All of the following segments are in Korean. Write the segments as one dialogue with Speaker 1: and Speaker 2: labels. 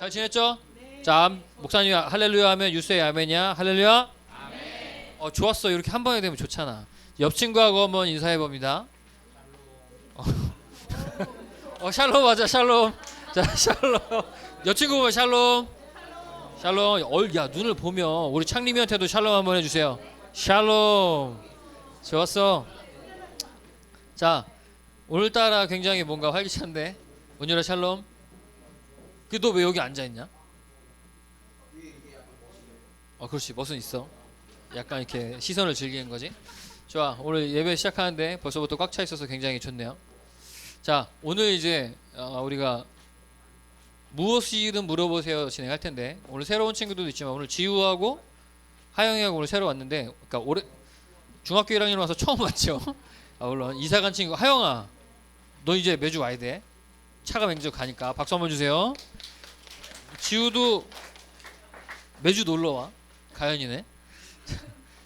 Speaker 1: 잘 지냈죠? 자, 목사님이 할렐루야 하면 유세의 아멘이야. 할렐루야. 좋았어. 이렇게 한 번에 되면 좋잖아. 옆 친구하고 한번 인사해 봅니다. 샬롬 맞아. 샬롬. 자, 샬롬. 옆 친구 보면 샬롬. 샬롬. 야, 눈을 보면 우리 창림이한테도 샬롬 한번 해주세요. 샬롬. 좋았어. 자, 오늘따라 굉장히 뭔가 활기찬데. 은유라 샬롬. 너 왜 여기 앉아있냐? 그렇지. 멋은 있어. 약간 이렇게 시선을 즐기는 거지. 좋아. 오늘 예배 시작하는데 벌써부터 꽉 차 있어서 굉장히 좋네요. 자, 오늘 이제 우리가 무엇이든 물어보세요 진행할 텐데, 오늘 새로운 친구들도 있지만 오늘 지우하고 하영이하고 오늘 새로 왔는데, 그러니까 올해 중학교 1학년 와서 처음 왔죠. 물론 이사 간 친구 하영아, 너 이제 매주 와야 돼. 차가 매주 가니까 박수 한번 주세요. 지우도 매주 놀러 와. 가연이네.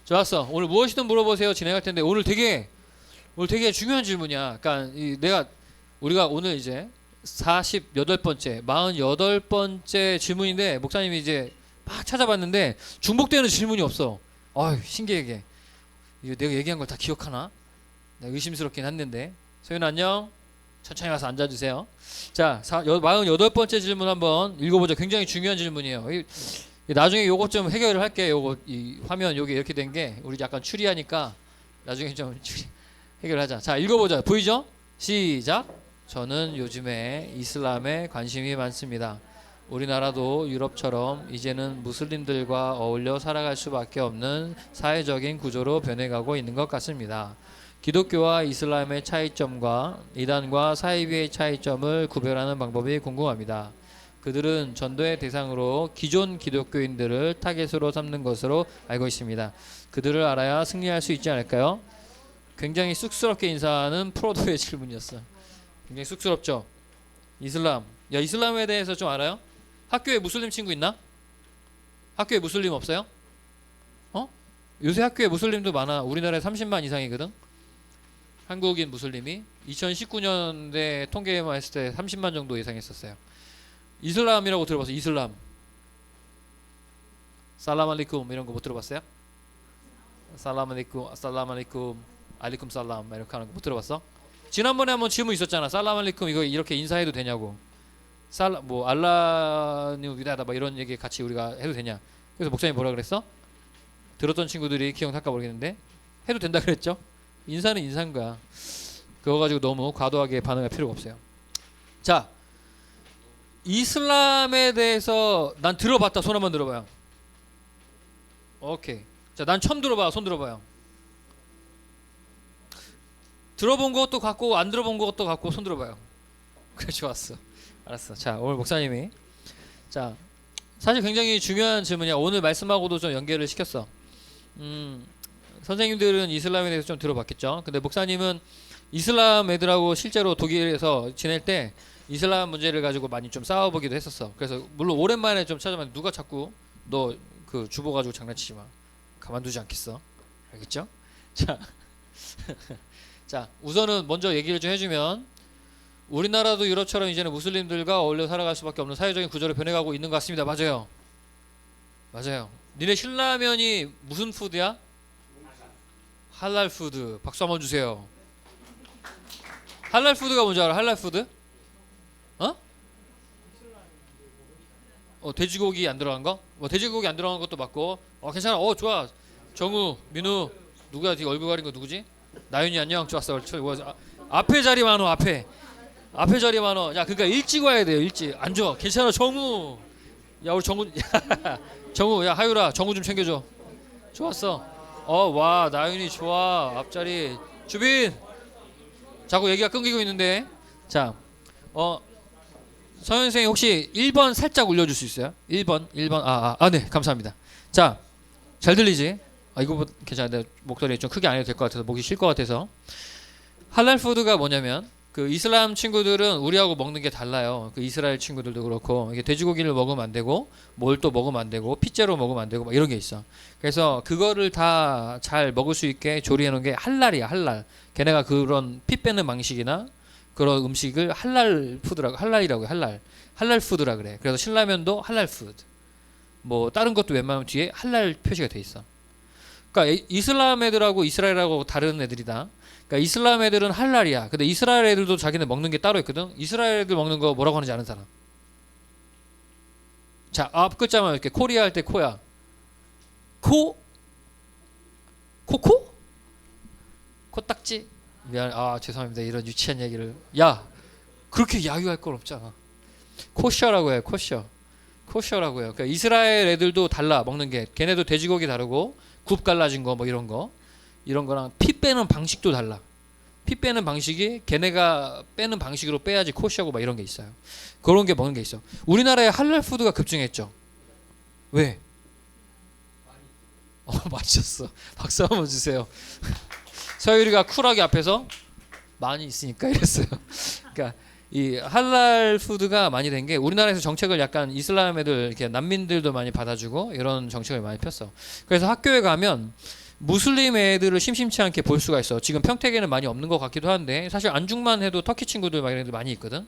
Speaker 1: 좋았어. 오늘 무엇이든 물어보세요 진행할 텐데, 오늘 되게 중요한 질문이야. 그러니까 우리가 오늘 이제 48번째 48번째 질문인데, 목사님이 이제 막 찾아봤는데 중복되는 질문이 없어. 신기하게 이거 내가 얘기한 걸 다 기억하나? 내가 의심스럽긴 했는데. 소연 안녕. 천천히 와서 앉아주세요. 자, 48번째 질문 한번 읽어보자. 굉장히 중요한 질문이에요. 나중에 요것 좀 해결을 할게. 이 화면 여기 이렇게 된 게 우리 약간 추리하니까 나중에 좀 해결하자. 자, 읽어보자. 보이죠? 시작. 저는 요즘에 이슬람에 관심이 많습니다. 우리나라도 유럽처럼 이제는 무슬림들과 어울려 살아갈 수밖에 없는 사회적인 구조로 변해가고 있는 것 같습니다. 기독교와 이슬람의 차이점과 이단과 사이비의 차이점을 구별하는 방법이 궁금합니다. 그들은 전도의 대상으로 기존 기독교인들을 타겟으로 삼는 것으로 알고 있습니다. 그들을 알아야 승리할 수 있지 않을까요? 굉장히 쑥스럽게 인사하는 프로도의 질문이었어. 굉장히 쑥스럽죠? 이슬람. 야, 이슬람에 대해서 좀 알아요? 학교에 무슬림 친구 있나? 학교에 무슬림 없어요? 요새 학교에 무슬림도 많아. 우리나라에 30만 이상이거든. 한국인 무슬림이 2019년대 통계만 했을 때 30만 정도 예상했었어요. 이슬람이라고 들어봤어요? 이슬람. 살람 알리쿰 이런 거 못 들어봤어요? 살람 알리쿰, 살람 알리쿰, 알리쿰 살람 이렇게 하는 거 못 들어봤어? 지난번에 한번 질문 있었잖아. 살람 알리쿰 이거 이렇게 인사해도 되냐고. 알라님 위대하다 막 이런 얘기 같이 우리가 해도 되냐. 그래서 목사님 뭐라 그랬어? 들었던 친구들이 기억할까 모르겠는데 해도 된다 그랬죠? 인사는 인사인 거야. 그거 가지고 너무 과도하게 반응할 필요가 없어요. 자, 이슬람에 대해서 난 들어봤다. 손 한번 들어봐요. 오케이. 자, 난 처음 들어봐. 손 들어봐요. 들어본 것도 같고 안 들어본 것도 같고 손 들어봐요. 그래, 좋았어. 알았어. 자, 오늘 목사님이 자, 사실 굉장히 중요한 질문이야. 오늘 말씀하고도 좀 연결을 시켰어. 선생님들은 이슬람에 대해서 좀 들어봤겠죠. 근데 목사님은 이슬람 애들하고 실제로 독일에서 지낼 때 이슬람 문제를 가지고 많이 좀 싸워보기도 했었어. 그래서 물론 오랜만에 좀 찾아봤는데 누가 자꾸 너 그 주보 가지고 장난치지 마. 가만두지 않겠어. 알겠죠? 자, 자, 우선은 먼저 얘기를 좀 해주면, 우리나라도 유럽처럼 이제는 무슬림들과 어울려 살아갈 수밖에 없는 사회적인 구조로 변해가고 있는 것 같습니다. 맞아요. 맞아요. 니네 신라면이 무슨 푸드야? 할랄 푸드. 박수 한번 주세요. 할랄 푸드가 뭔지 알아? 할랄 푸드? 돼지고기 안 들어간 거? 돼지고기 안 들어간 것도 맞고. 괜찮아. 좋아. 정우, 민우, 누구야? 뒤 얼굴 가린 거 누구지? 나윤이 안녕. 좋았어. 앞에 자리 많어. 앞에 자리 많어. 야, 그러니까 일찍 와야 돼요. 일찍. 앉아. 괜찮아. 정우. 야, 우리 정우. 정우. 야, 하유라. 정우 좀 챙겨줘. 좋았어. 와, 나윤이 좋아. 앞자리. 주빈. 자꾸 얘기가 끊기고 있는데. 자, 서현 선생님 혹시 1번 살짝 올려줄 수 있어요? 1번. 네, 감사합니다. 자, 잘 들리지? 이거 괜찮아. 내 목소리 좀 크게 안 해도 될 것 같아서, 목이 쉴 것 같아서. 할랄 푸드가 뭐냐면, 그 이슬람 친구들은 우리하고 먹는 게 달라요. 그 이스라엘 친구들도 그렇고, 이게 돼지고기를 먹으면 안 되고, 뭘 또 먹으면 안 되고, 핏째로 먹으면 안 되고, 막 이런 게 있어. 그래서 그거를 다 잘 먹을 수 있게 조리해 놓은 게 할랄이야. 할랄. 걔네가 그런 피 빼는 방식이나 그런 음식을 할랄 푸드라고 할랄이라고 해. 할랄 푸드라 그래. 그래서 신라면도 할랄 푸드. 뭐 다른 것도 웬만하면 뒤에 할랄 표시가 돼 있어. 그러니까 이슬람 애들하고 이스라엘하고 다른 애들이다. 그러니까 이슬람 애들은 할랄이야. 근데 이스라엘 애들도 자기네 먹는 게 따로 있거든. 이스라엘 애들 먹는 거 뭐라고 하는지 아는 사람. 자, 앞 글자만 이렇게 코리아 할 때 코야. 코코? 코딱지? 미안, 죄송합니다. 이런 유치한 얘기를. 야, 그렇게 야유할 건 없잖아. 코셔라고 해요. 코셔라고 해요. 그러니까 이스라엘 애들도 달라 먹는 게. 걔네도 돼지고기 다르고 굽 갈라진 거 뭐 이런 거랑 피 빼는 방식도 달라. 피 빼는 방식이 걔네가 빼는 방식으로 빼야지 코셔고 막 이런 게 있어요. 그런 게 먹는 게 있어. 우리나라에 할랄 푸드가 급증했죠. 왜? 맞췄어. 박수 한번 주세요. 서유리가 쿨하게 앞에서 많이 있으니까 이랬어요. 그러니까 이 할랄 푸드가 많이 된 게 우리나라에서 정책을 약간 이슬람 애들 이렇게 난민들도 많이 받아주고 이런 정책을 많이 폈어. 그래서 학교에 가면 무슬림 애들을 심심치 않게 볼 수가 있어. 지금 평택에는 많이 없는 것 같기도 한데 사실 안중만 해도 터키 친구들 막 이런 애들 많이 있거든.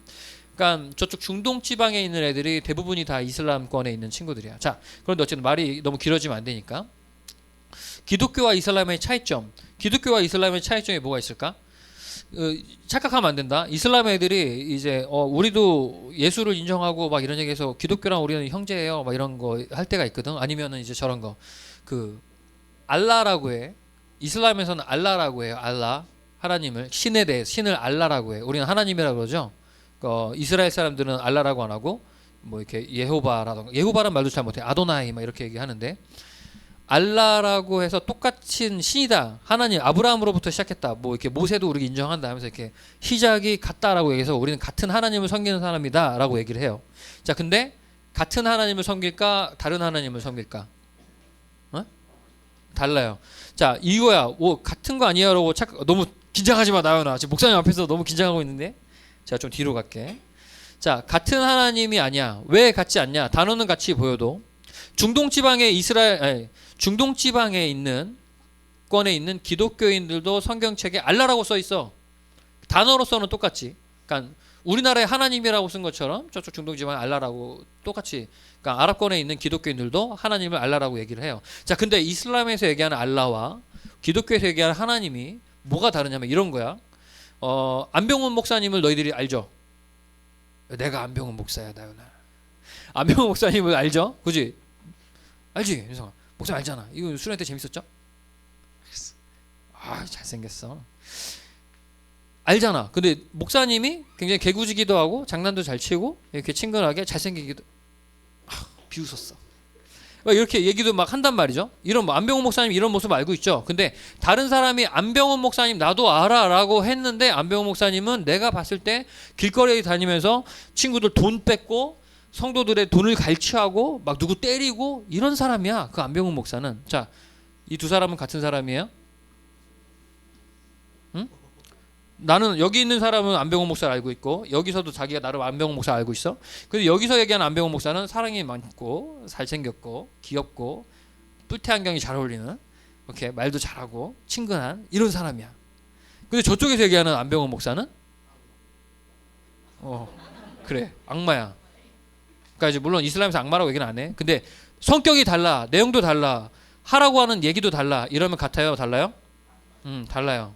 Speaker 1: 그러니까 저쪽 중동 지방에 있는 애들이 대부분이 다 이슬람권에 있는 친구들이야. 자, 그런데 어쨌든 말이 너무 길어지면 안 되니까 기독교와 이슬람의 차이점. 기독교와 이슬람의 차이점이 뭐가 있을까? 착각하면 안 된다. 이슬람 애들이 이제 우리도 예수를 인정하고 막 이런 얘기해서 기독교랑 우리는 형제예요. 막 이런 거 할 때가 있거든. 아니면은 이제 저런 거 알라라고 해. 이슬람에서는 알라라고 해요. 알라 하나님을 신에 대해 신을 알라라고 해. 우리는 하나님이라고 그러죠. 이스라엘 사람들은 알라라고 안 하고 뭐 이렇게 예호바라던가 예호바란 말도 잘 못해. 아도나이 막 이렇게 얘기하는데 알라라고 해서 똑같은 신이다. 하나님 아브라함으로부터 시작했다. 뭐 이렇게 모세도 우리가 인정한다 하면서 이렇게 시작이 같다라고 얘기해서 우리는 같은 하나님을 섬기는 사람이다라고 얘기를 해요. 자, 근데 같은 하나님을 섬길까 다른 하나님을 섬길까? 달라요. 자, 이거야. 같은 거 아니야라고 너무 긴장하지 마, 나연아. 지금 목사님 앞에서 너무 긴장하고 있는데. 자, 좀 뒤로 갈게. 자, 같은 하나님이 아니야. 왜 같지 않냐? 단어는 같이 보여도 중동 지방에 있는 권에 있는 기독교인들도 성경책에 알라라고 써 있어. 단어로서는 똑같지. 그러니까 우리나라에 하나님이라고 쓴 것처럼 저쪽 중동 지방에 알라라고 똑같이. 그러니까 아랍권에 있는 기독교인들도 하나님을 알라라고 얘기를 해요. 자, 근데 이슬람에서 얘기하는 알라와 기독교에서 얘기하는 하나님이 뭐가 다르냐면 이런 거야. 안병훈 목사님을 너희들이 알죠? 내가 안병훈 목사야, 나연아. 안병훈 목사님을 알죠? 그지? 알지? 그래서 목사님 알잖아. 이거 수련 때 재밌었죠? 잘생겼어. 알잖아. 근데 목사님이 굉장히 개구지기도 하고 장난도 잘 치고 이렇게 친근하게 잘생기기도 비웃었어. 이렇게 얘기도 막 한단 말이죠. 이런 안병훈 목사님 이런 모습 알고 있죠. 근데 다른 사람이 안병훈 목사님 나도 알아라고 했는데 안병훈 목사님은 내가 봤을 때 길거리에 다니면서 친구들 돈 뺏고 성도들의 돈을 갈취하고 막 누구 때리고 이런 사람이야. 그 안병훈 목사는. 자, 이 두 사람은 같은 사람이에요? 응? 나는 여기 있는 사람은 안병훈 목사를 알고 있고 여기서도 자기가 나름 안병훈 목사 알고 있어. 근데 여기서 얘기하는 안병훈 목사는 사랑이 많고 잘생겼고 귀엽고 뿔테 안경이 잘 어울리는 이렇게 말도 잘하고 친근한 이런 사람이야. 근데 저쪽에서 얘기하는 안병훈 목사는 그래 악마야. 그러니까 이제 물론 이슬람에서 악마라고 얘기는 안 해. 근데 성격이 달라, 내용도 달라, 하라고 하는 얘기도 달라. 이러면 같아요, 달라요? 달라요.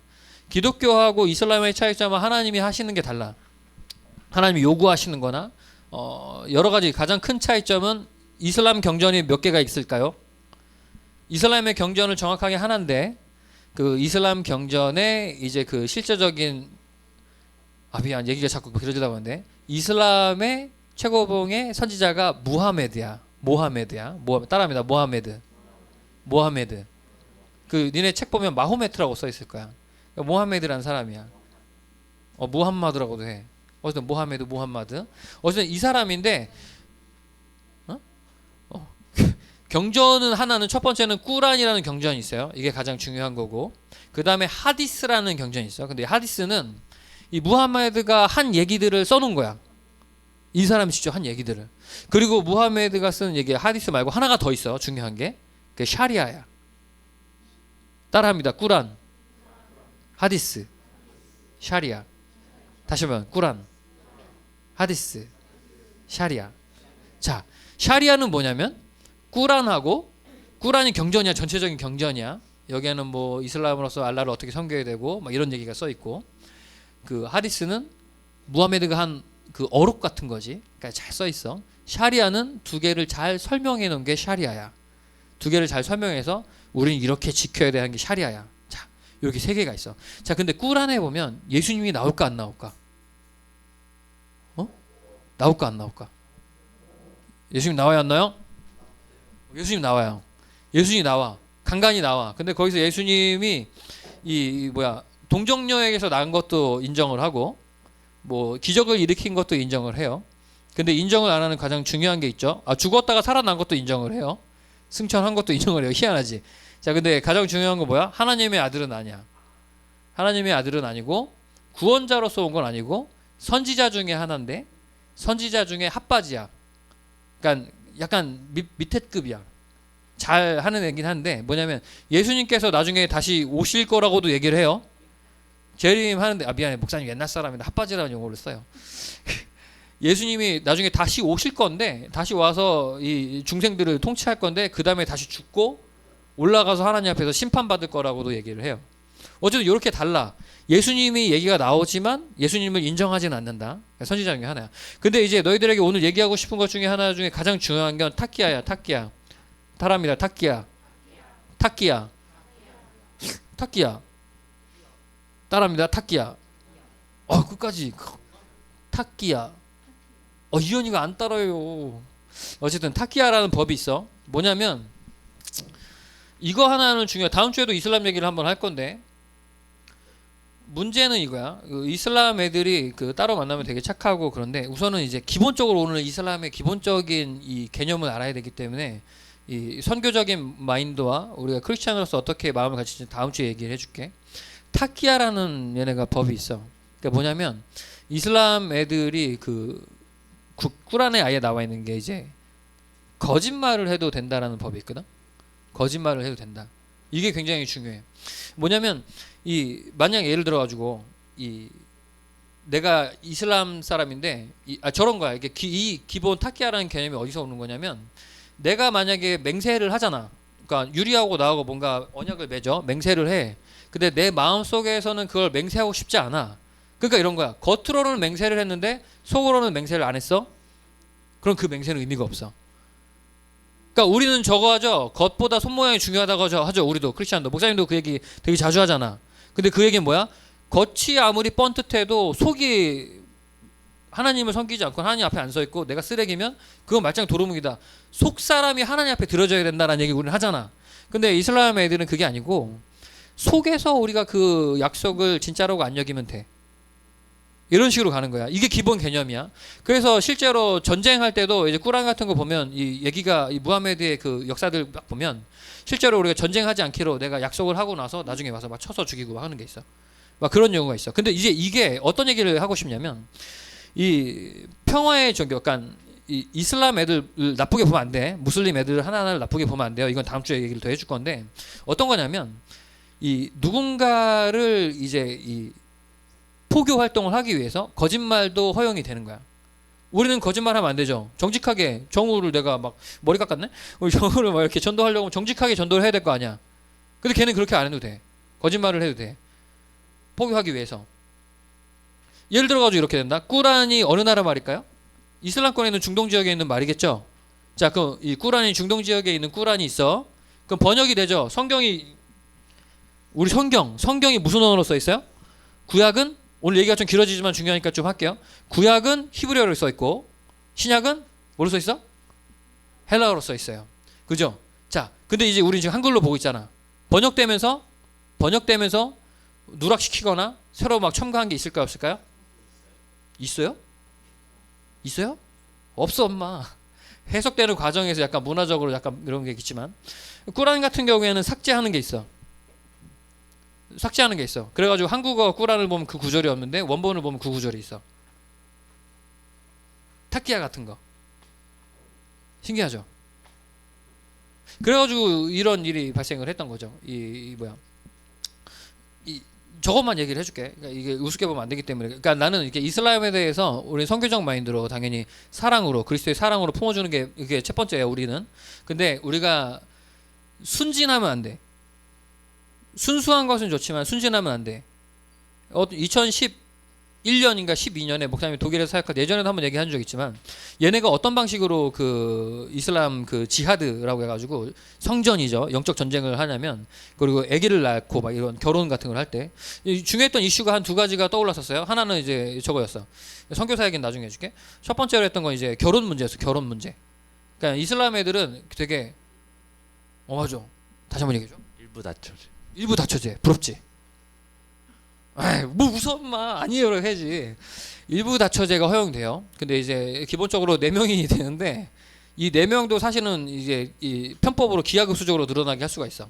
Speaker 1: 기독교하고 이슬람의 차이점은 하나님이 하시는 게 달라. 하나님이 요구하시는 거나 여러 가지 가장 큰 차이점은 이슬람 경전이 몇 개가 있을까요? 이슬람의 경전을 정확하게 하나인데 그 이슬람 경전의 이제 그 실제적인 미안 얘기가 자꾸 길어지다 보는데 이슬람의 최고봉의 선지자가 무하메드야. 따라합니다. 모하메드. 그 니네 책 보면 마호메트라고 써 있을 거야. 모하메드라는 사람이야. 무함마드라고도 해. 어쨌든 무함마드. 어쨌든 이 사람인데 경전은 하나는 첫 번째는 꾸란이라는 경전이 있어요. 이게 가장 중요한 거고 그 다음에 하디스라는 경전이 있어. 근데 하디스는 이 무함마드가 한 얘기들을 써놓은 거야. 이 사람이 직접 한 얘기들을. 그리고 무하메드가 쓰는 얘기 하디스 말고 하나가 더 있어. 중요한 게 그게 샤리아야. 따라합니다. 꾸란, 하디스, 샤리아. 다시 한번 꾸란, 하디스, 샤리아. 자, 샤리아는 뭐냐면 꾸란하고 꾸란이 경전이야. 전체적인 경전이야. 여기에는 뭐 이슬람으로서 알라를 어떻게 섬겨야 되고 막 이런 얘기가 써 있고, 그 하디스는 무하메드가 한 그 어록 같은 거지. 그러니까 잘 써 있어. 샤리아는 두 개를 잘 설명해 놓은 게 샤리아야. 두 개를 잘 설명해서 우리는 이렇게 지켜야 되는 게 샤리아야. 자, 이렇게 세 개가 있어. 자, 근데 꾸란에 보면 예수님이 나올까 안 나올까? 나올까 안 나올까? 예수님 나와요 안 나와요? 예수님 나와요. 예수님이 나와. 간간히 나와. 근데 거기서 예수님이 이 뭐야 동정녀에게서 난 것도 인정을 하고 뭐 기적을 일으킨 것도 인정을 해요. 근데 인정을 안 하는 가장 중요한 게 있죠. 죽었다가 살아난 것도 인정을 해요. 승천한 것도 인정을 해요. 희한하지. 자, 근데 가장 중요한 건 뭐야? 하나님의 아들은 아니야. 하나님의 아들은 아니고 구원자로서 온 건 아니고 선지자 중에 하나인데 선지자 중에 핫바지야. 그러니까 약간 밑에 급이야. 잘 하는 애긴 한데 뭐냐면 예수님께서 나중에 다시 오실 거라고도 얘기를 해요. 재림 하는데 미안해 목사님 옛날 사람인데 핫바지라는 용어를 써요. 예수님이 나중에 다시 오실 건데 다시 와서 이 중생들을 통치할 건데 그 다음에 다시 죽고 올라가서 하나님 앞에서 심판받을 거라고도 얘기를 해요. 어쨌든 이렇게 달라. 예수님이 얘기가 나오지만 예수님을 인정하지는 않는다. 선지자 중에 하나야. 근데 이제 너희들에게 오늘 얘기하고 싶은 것 중에 하나 중에 가장 중요한 건 타키야야. 타키야. 타랍니다. 타키야. 타키야. 타키야. 따라합니다. 타키야. 끝까지. 타키야. 이현이가 안 따라요. 어쨌든 타키야라는 법이 있어. 뭐냐면 이거 하나는 중요해. 다음 주에도 이슬람 얘기를 한번 할 건데 문제는 이거야. 그 이슬람 애들이 그 따로 만나면 되게 착하고 그런데 우선은 이제 기본적으로 오늘 이슬람의 기본적인 이 개념을 알아야 되기 때문에 이 선교적인 마인드와 우리가 크리스찬으로서 어떻게 마음을 가질지 다음 주에 얘기를 해줄게. 타키야라는 얘네가 법이 있어. 그러니까 뭐냐면 이슬람 애들이 그 꾸란에 아예 나와 있는 게 이제 거짓말을 해도 된다라는 법이 있거든. 거짓말을 해도 된다. 이게 굉장히 중요해. 뭐냐면 이 만약 예를 들어 가지고 이 내가 이슬람 사람인데 저런 거야. 이게 이 기본 타키야라는 개념이 어디서 오는 거냐면 내가 만약에 맹세를 하잖아. 그러니까 유리하고 나하고 뭔가 언약을 맺어 맹세를 해. 근데 내 마음 속에서는 그걸 맹세하고 싶지 않아. 그러니까 이런 거야. 겉으로는 맹세를 했는데 속으로는 맹세를 안 했어. 그럼 그 맹세는 의미가 없어. 그러니까 우리는 저거 하죠. 겉보다 손모양이 중요하다고 하죠. 우리도 크리스찬도 목사님도 그 얘기 되게 자주 하잖아. 근데 그 얘기는 뭐야? 겉이 아무리 뻔듯해도 속이 하나님을 섬기지 않고 하나님 앞에 안 서 있고 내가 쓰레기면 그건 말짱 도루묵이다. 속 사람이 하나님 앞에 들어줘야 된다라는 얘기 우리는 하잖아. 근데 이슬람 애들은 그게 아니고 속에서 우리가 그 약속을 진짜라고 안 여기면 돼. 이런 식으로 가는 거야. 이게 기본 개념이야. 그래서 실제로 전쟁할 때도 이제 꾸란 같은 거 보면 이 얘기가 이 무하메드의 그 역사들 막 보면 실제로 우리가 전쟁하지 않기로 내가 약속을 하고 나서 나중에 와서 막 쳐서 죽이고 하는 게 있어. 막 그런 경우가 있어. 근데 이제 이게 어떤 얘기를 하고 싶냐면 이 평화의 종교, 그러니까 이 이슬람 애들 나쁘게 보면 안 돼. 무슬림 애들 하나하나를 나쁘게 보면 안 돼요. 이건 다음 주에 얘기를 더 해줄 건데 어떤 거냐면 이 누군가를 이제 이 포교 활동을 하기 위해서 거짓말도 허용이 되는 거야. 우리는 거짓말하면 안 되죠. 정직하게 정우를 내가 막 머리 깎았네. 우리 정우를 막 이렇게 전도하려고 정직하게 전도를 해야 될 거 아니야. 근데 걔는 그렇게 안 해도 돼. 거짓말을 해도 돼. 포교하기 위해서. 예를 들어가지고 이렇게 된다. 꾸란이 어느 나라 말일까요? 이슬람권에 있는 중동 지역에 있는 말이겠죠. 자, 그럼 이 꾸란이 중동 지역에 있는 꾸란이 있어. 그럼 번역이 되죠. 성경이 우리 성경이 무슨 언어로 써 있어요? 구약은 오늘 얘기가 좀 길어지지만 중요하니까 좀 할게요. 구약은 히브리어로 써 있고 신약은 뭐로 써 있어? 헬라어로 써 있어요. 그죠? 자, 근데 이제 우리 지금 한글로 보고 있잖아. 번역되면서 누락시키거나 새로 막 첨가한 게 있을까요, 없을까요? 있어요? 있어요? 없어, 엄마. 해석되는 과정에서 약간 문화적으로 약간 이런 게 있지만 꾸란 같은 경우에는 삭제하는 게 있어. 삭제하는 게 있어. 그래가지고 한국어 꾸란을 보면 그 구절이 없는데 원본을 보면 그 구절이 있어. 타키야 같은 거. 신기하죠? 그래가지고 이런 일이 발생을 했던 거죠. 이 저것만 얘기를 해줄게. 그러니까 이게 우습게 보면 안 되기 때문에. 그러니까 나는 이게 이슬람에 대해서 우리 선교적 마인드로 당연히 사랑으로 그리스도의 사랑으로 품어주는 게 이게 첫 번째예요. 우리는. 근데 우리가 순진하면 안 돼. 순수한 것은 좋지만 순진하면 안 돼. 2011년인가 12년에 목사님이 독일에서 사역할 때 예전에도 한번 얘기한 적 있지만 얘네가 어떤 방식으로 그 이슬람 그 지하드라고 해가지고 성전이죠. 영적 전쟁을 하냐면 그리고 아기를 낳고 막 이런 결혼 같은 걸 할 때 중요했던 이슈가 한 두 가지가 떠올랐었어요. 하나는 이제 저거였어. 선교사 얘기는 나중에 해줄게. 첫 번째로 했던 건 이제 결혼 문제였어. 결혼 문제. 그러니까 이슬람 애들은 되게 맞아. 다시 한번 얘기해줘. 일부 다처제. 부럽지? 아이, 뭐 웃어 마. 아니에요 해야지. 일부 다처제가 허용돼요. 근데 이제 기본적으로 4명이 되는데 이 4명도 사실은 이제 이 편법으로 기하급수적으로 늘어나게 할 수가 있어.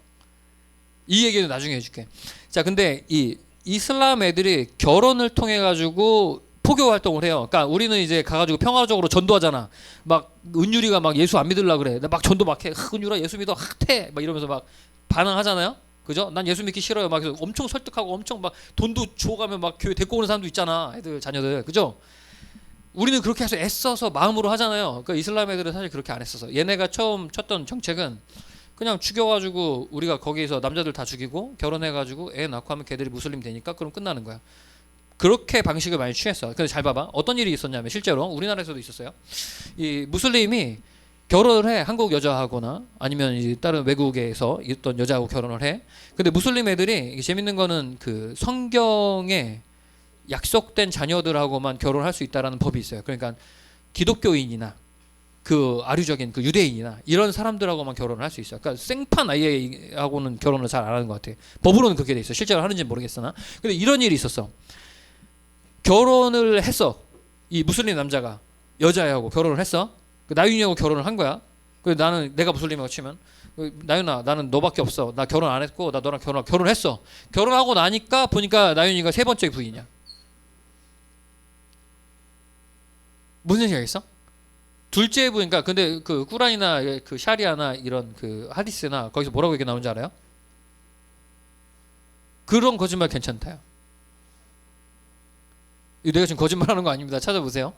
Speaker 1: 이 얘기는 나중에 해줄게. 자, 근데 이 이슬람 애들이 결혼을 통해 가지고 포교 활동을 해요. 그러니까 우리는 이제 가가지고 평화적으로 전도하잖아. 막 은율이가 막 예수 안 믿으려 그래. 막 전도 막 해. 은율아 예수 믿어. 태. 막 이러면서 막 반항하잖아요. 그죠? 난 예수 믿기 싫어요. 막 엄청 설득하고 엄청 막 돈도 줘가면 막 교회 데리고 오는 사람도 있잖아. 애들 자녀들. 그죠? 우리는 그렇게 해서 애써서 마음으로 하잖아요. 그러니까 이슬람 애들은 사실 그렇게 안 했어서 얘네가 처음 쳤던 정책은 그냥 죽여가지고 우리가 거기서 남자들 다 죽이고 결혼해가지고 애 낳고 하면 걔들이 무슬림 되니까 그럼 끝나는 거야. 그렇게 방식을 많이 취했어. 근데 잘 봐봐. 어떤 일이 있었냐면 실제로 우리나라에서도 있었어요. 이 무슬림이 결혼을 해. 한국 여자하거나 아니면 이제 다른 외국에서 있던 여자하고 결혼을 해. 근데 무슬림 애들이 재밌는 거는 그 성경에 약속된 자녀들하고만 결혼할 수 있다라는 법이 있어요. 그러니까 기독교인이나 그 아류적인 그 유대인이나 이런 사람들하고만 결혼을 할 수 있어요. 그러니까 생판 아이하고는 결혼을 잘 안 하는 것 같아. 법으로는 그렇게 돼 있어. 실제로 하는지는 모르겠으나. 근데 이런 일이 있었어. 결혼을 했어. 이 무슬림 남자가 여자애하고 결혼을 했어. 나윤이하고 결혼을 한 거야. 나는 내가 무슬림이라고 치면 나윤아 나는 너밖에 없어. 나 결혼 안 했고 나 너랑 결혼했어. 결혼하고 나니까 보니까 나윤이가 세 번째 부인이야. 무슨 생각했어? 둘째 부인. 그러니까 근데 그 꾸란이나 그 샤리아나 이런 그 하디스나 거기서 뭐라고 얘기 나오는지 알아요? 그런 거짓말 괜찮다요. 내가 지금 거짓말하는 거 아닙니다. 찾아보세요.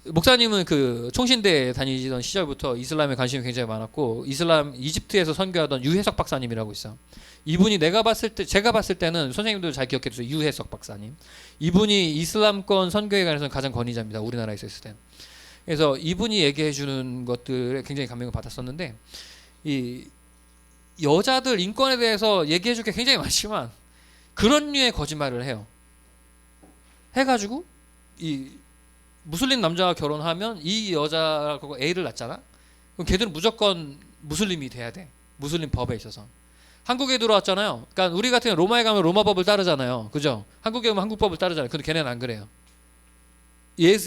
Speaker 1: 목사님은 그 총신대 다니시던 시절부터 이슬람에 관심이 굉장히 많았고 이슬람 이집트에서 선교하던 유해석 박사님이라고 있어. 이분이 제가 봤을 때는 선생님들 잘 기억해 주세요. 유해석 박사님. 이분이 이슬람권 선교에 관해서는 가장 권위자입니다. 우리나라에서 있을 때. 그래서 이분이 얘기해 주는 것들에 굉장히 감명을 받았었는데 이 여자들 인권에 대해서 얘기해 줄 게 굉장히 많지만 그런 류의 거짓말을 해요. 해가지고 이 무슬림 남자와 결혼하면 이 여자하고 애를 낳잖아. 그럼 걔들은 무조건 무슬림이 돼야 돼. 무슬림 법에 있어서. 한국에 들어왔잖아요. 그러니까 우리 같은 경우 로마에 가면 로마 법을 따르잖아요. 그죠? 한국에 오면 한국 법을 따르잖아요. 근데 걔네는 안 그래요.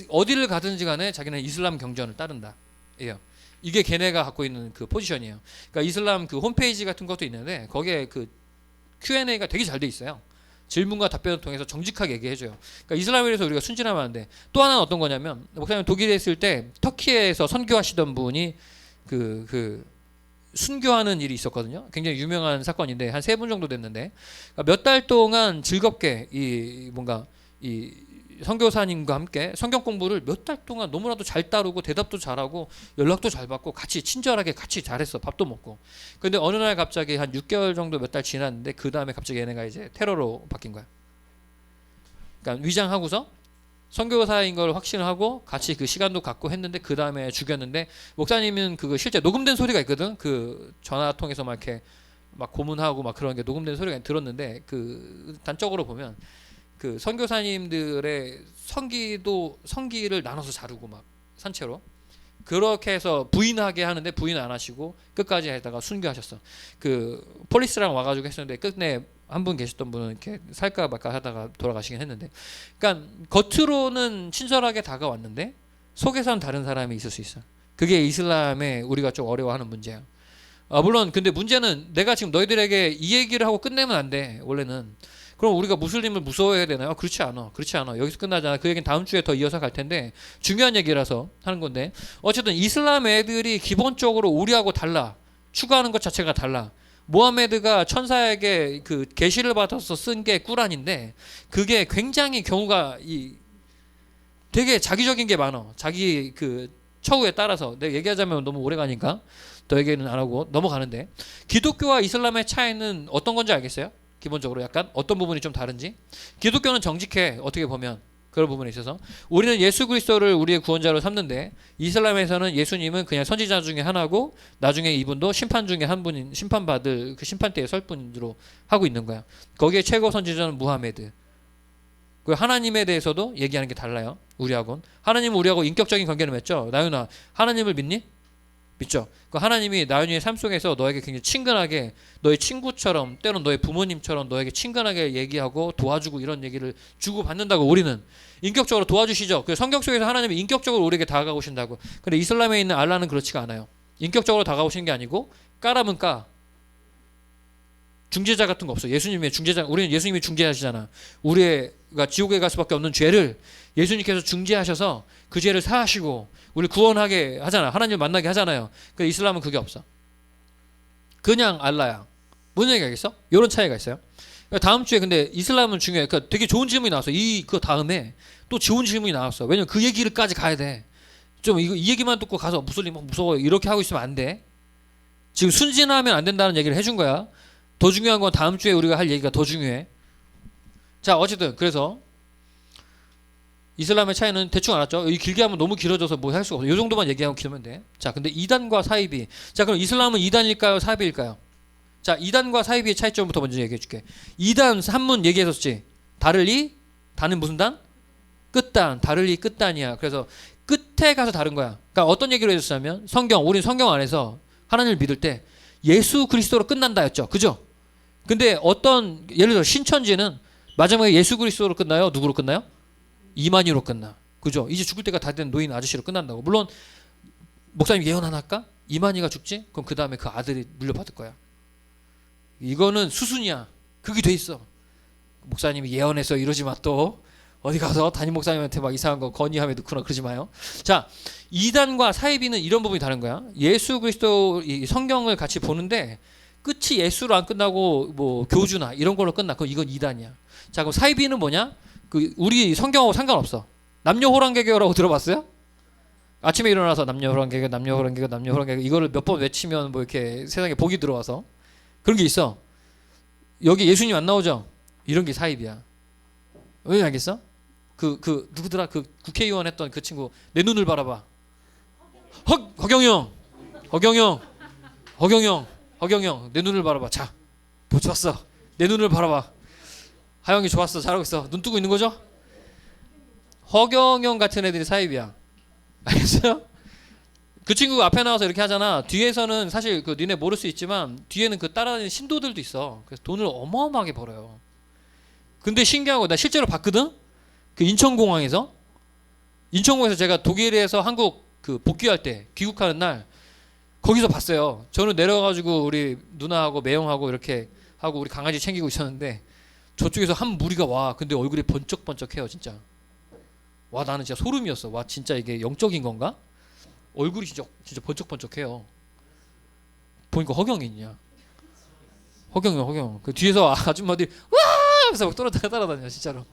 Speaker 1: 어디를 가든지 간에 자기는 이슬람 경전을 따른다. 예요. 이게 걔네가 갖고 있는 그 포지션이에요. 그러니까 이슬람 그 홈페이지 같은 것도 있는데 거기에 그 Q&A가 되게 잘 돼 있어요. 질문과 답변을 통해서 정직하게 얘기해줘요. 그러니까 이슬람에 대해서 우리가 순진하면 안 돼. 또 하나는 어떤 거냐면 목사님 독일에 있을 때 터키에서 선교하시던 분이 그 순교하는 일이 있었거든요. 굉장히 유명한 사건인데 한 3분 정도 됐는데 그러니까 몇 달 동안 즐겁게 이 선교사님과 함께 성경 공부를 몇 달 동안 너무나도 잘 따르고 대답도 잘하고 연락도 잘 받고 같이 친절하게 같이 잘했어. 밥도 먹고. 근데 어느 날 갑자기 한 6개월 정도 몇 달 지났는데 그 다음에 갑자기 얘네가 이제 테러로 바뀐 거야. 그러니까 위장하고서 선교사인 걸 확신을 하고 같이 그 시간도 갖고 했는데 그 다음에 죽였는데 목사님은 그거 실제 녹음된 소리가 있거든. 그 전화 통해서 막 이렇게 막 고문하고 막 그런 게 녹음된 소리가 들었는데 그 단적으로 보면 그 선교사님들의 성기를 나눠서 자르고 막 산채로 그렇게 해서 부인하게 하는데 부인 안 하시고 끝까지 하다가 순교하셨어. 그 폴리스랑 와가지고 했었는데 끝내 한 분 계셨던 분은 이렇게 살까 말까 하다가 돌아가시긴 했는데, 그러니까 겉으로는 친절하게 다가왔는데 속에서는 다른 사람이 있을 수 있어. 그게 이슬람에 우리가 좀 어려워하는 문제야. 물론 근데 문제는 내가 지금 너희들에게 이 얘기를 하고 끝내면 안 돼. 원래는. 그럼 우리가 무슬림을 무서워해야 되나요? 그렇지 않아. 그렇지 않아. 여기서 끝나잖아. 그 얘기는 다음 주에 더 이어서 갈 텐데 중요한 얘기라서 하는 건데 어쨌든 이슬람 애들이 기본적으로 우리하고 달라. 추구하는 것 자체가 달라. 모하메드가 천사에게 그 계시를 받아서 쓴 게 꾸란인데 그게 굉장히 경우가 되게 자기적인 게 많아. 자기 그 처우에 따라서. 내가 얘기하자면 너무 오래 가니까 더 얘기는 안 하고 넘어가는데, 기독교와 이슬람의 차이는 어떤 건지 알겠어요? 기본적으로 약간 어떤 부분이 좀 다른지. 기독교는 정직해, 어떻게 보면 그런 부분에 있어서. 우리는 예수 그리스도를 우리의 구원자로 삼는데, 이슬람에서는 예수님은 그냥 선지자 중에 하나고 나중에 이분도 심판 중에 한 분인, 심판받을 그 심판대에 설 분으로 하고 있는 거야. 거기에 최고 선지자는 무하메드. 그 하나님에 대해서도 얘기하는 게 달라요. 우리하고는. 하나님은 우리하고 인격적인 관계를 맺죠. 나윤아, 하나님을 믿니? 믿죠. 그 하나님이 나윤이의 삶 속에서 너에게 굉장히 친근하게, 너의 친구처럼, 때론 너의 부모님처럼 너에게 친근하게 얘기하고 도와주고 이런 얘기를 주고 받는다고. 우리는 인격적으로 도와주시죠. 그 성경 속에서 하나님이 인격적으로 우리에게 다가오신다고. 근데 이슬람에 있는 알라는 그렇지가 않아요. 인격적으로 다가오시는 게 아니고 까라면 까, 중재자 같은 거 없어. 예수님의 중재자, 우리는 예수님이 중재하시잖아. 우리가 지옥에 갈 수밖에 없는 죄를 예수님께서 중재하셔서 그 죄를 사하시고 우리 구원하게 하잖아. 하나님을 만나게 하잖아요. 근데 이슬람은 그게 없어. 그냥 알라야. 뭔 얘기 알겠어? 이런 차이가 있어요. 다음 주에 근데 이슬람은 중요해. 그러니까 되게 좋은 질문이 나왔어. 그 다음에 또 좋은 질문이 나왔어. 왜냐면 그 얘기를까지 가야 돼. 좀 이 얘기만 듣고 가서 무슬림 무서워 이렇게 하고 있으면 안 돼. 지금 순진하면 안 된다는 얘기를 해준 거야. 더 중요한 건 다음 주에 우리가 할 얘기가 더 중요해. 자, 어쨌든 그래서 이슬람의 차이는 대충 알았죠? 이 길게 하면 너무 길어져서 뭐 할 수가 없어. 이 정도만 얘기하고 길면 돼. 자, 근데 이단과 사이비. 자, 그럼 이슬람은 이단일까요? 사이비일까요? 자, 이단과 사이비의 차이점부터 먼저 얘기해 줄게. 이단 한문 얘기했었지. 다를리, 단은 무슨 단? 끝단. 다를리 끝단이야. 그래서 끝에 가서 다른 거야. 그러니까 어떤 얘기를 해줬냐면, 우린 성경 안에서 하나님을 믿을 때 예수 그리스도로 끝난다였죠. 그죠? 근데 예를 들어 신천지는 마지막에 예수 그리스도로 끝나요? 누구로 끝나요? 이만희로 끝나. 그죠? 이제 죽을 때가 다 된 노인 아저씨로 끝난다고. 물론 목사님 예언 하나 할까? 이만희가 죽지? 그럼 그 다음에 그 아들이 물려받을 거야. 이거는 수순이야. 그게 돼 있어. 목사님이 예언해서 이러지 마. 또 어디 가서 담임 목사님한테 막 이상한 거 건의함에 넣거나 그러지 마요. 자, 이단과 사이비는 이런 부분이 다른 거야. 예수 그리스도 이 성경을 같이 보는데 끝이 예수로 안 끝나고 뭐 교주나 이런 걸로 끝나. 그럼 이건 이단이야. 자, 그럼 사이비는 뭐냐? 그 우리 성경하고 상관없어. 남녀호랑개교라고 들어봤어요? 아침에 일어나서 남녀호랑개교 이거를 몇 번 외치면 뭐 이렇게 세상에 복이 들어와서 그런 게 있어. 여기 예수님 안 나오죠? 이런 게 사이비야. 왜 알겠어? 누구더라? 그 국회의원 했던 그 친구. 내 눈을 바라봐. 허경영 내 눈을 바라봐. 자, 뭐 좋았어. 내 눈을 바라봐. 하영이 좋았어. 잘하고 있어. 눈 뜨고 있는 거죠? 허경영 같은 애들이 사입이야. 알겠어요? 그 친구가 앞에 나와서 이렇게 하잖아. 뒤에서는 사실 그 니네 모를 수 있지만 뒤에는 그 따라다니는 신도들도 있어. 그래서 돈을 어마어마하게 벌어요. 근데 신기한 거, 나 실제로 봤거든? 그 인천공항에서 제가 독일에서 한국 그 복귀할 때 귀국하는 날 거기서 봤어요. 저는 내려가지고 우리 누나하고 매형하고 이렇게 하고 우리 강아지 챙기고 있었는데 저쪽에서 한 무리가 와. 근데 얼굴이 번쩍번쩍해요, 진짜. 와, 나는 진짜 소름이었어. 와, 진짜 이게 영적인 건가? 얼굴이 진짜 번쩍번쩍해요. 보니까 허경이냐? 허경. 그 뒤에서 아줌마들이 와! 하면서 막 따라다녀, 진짜로.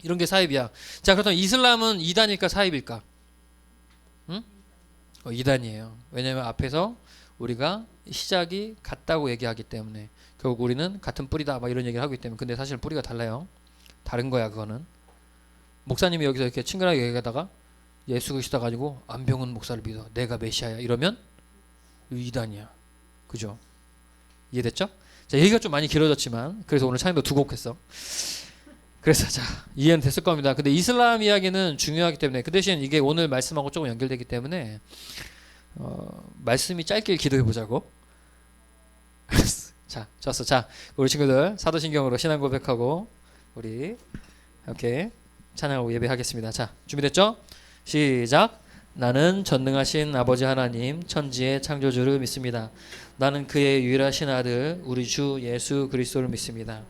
Speaker 1: 이런 게 사입이야. 자, 그렇다면 이슬람은 이단일까 사입일까? 응? 이단이에요. 왜냐면 앞에서 우리가 시작이 같다고 얘기하기 때문에. 결국 우리는 같은 뿌리다 막 이런 얘기를 하기 때문에. 근데 사실 뿌리가 달라요. 다른 거야, 그거는. 목사님이 여기서 이렇게 친근하게 얘기하다가 예수 그리스도 가지고 안병훈 목사를 믿어. 내가 메시아야. 이러면 이단이야. 그죠? 이해됐죠? 자, 얘기가 좀 많이 길어졌지만 그래서 오늘 찬양도 두 곡 했어. 그래서 자, 이해는 됐을 겁니다. 근데 이슬람 이야기는 중요하기 때문에 그 대신 이게 오늘 말씀하고 조금 연결되기 때문에 말씀이 짧게 기도해 보자고. 자, 좋았어. 자, 우리 친구들 사도신경으로 신앙 고백하고 우리 이렇게 찬양하고 예배하겠습니다. 자, 준비됐죠? 시작. 나는 전능하신 아버지 하나님 천지의 창조주를 믿습니다. 나는 그의 유일하신 아들 우리 주 예수 그리스도를 믿습니다.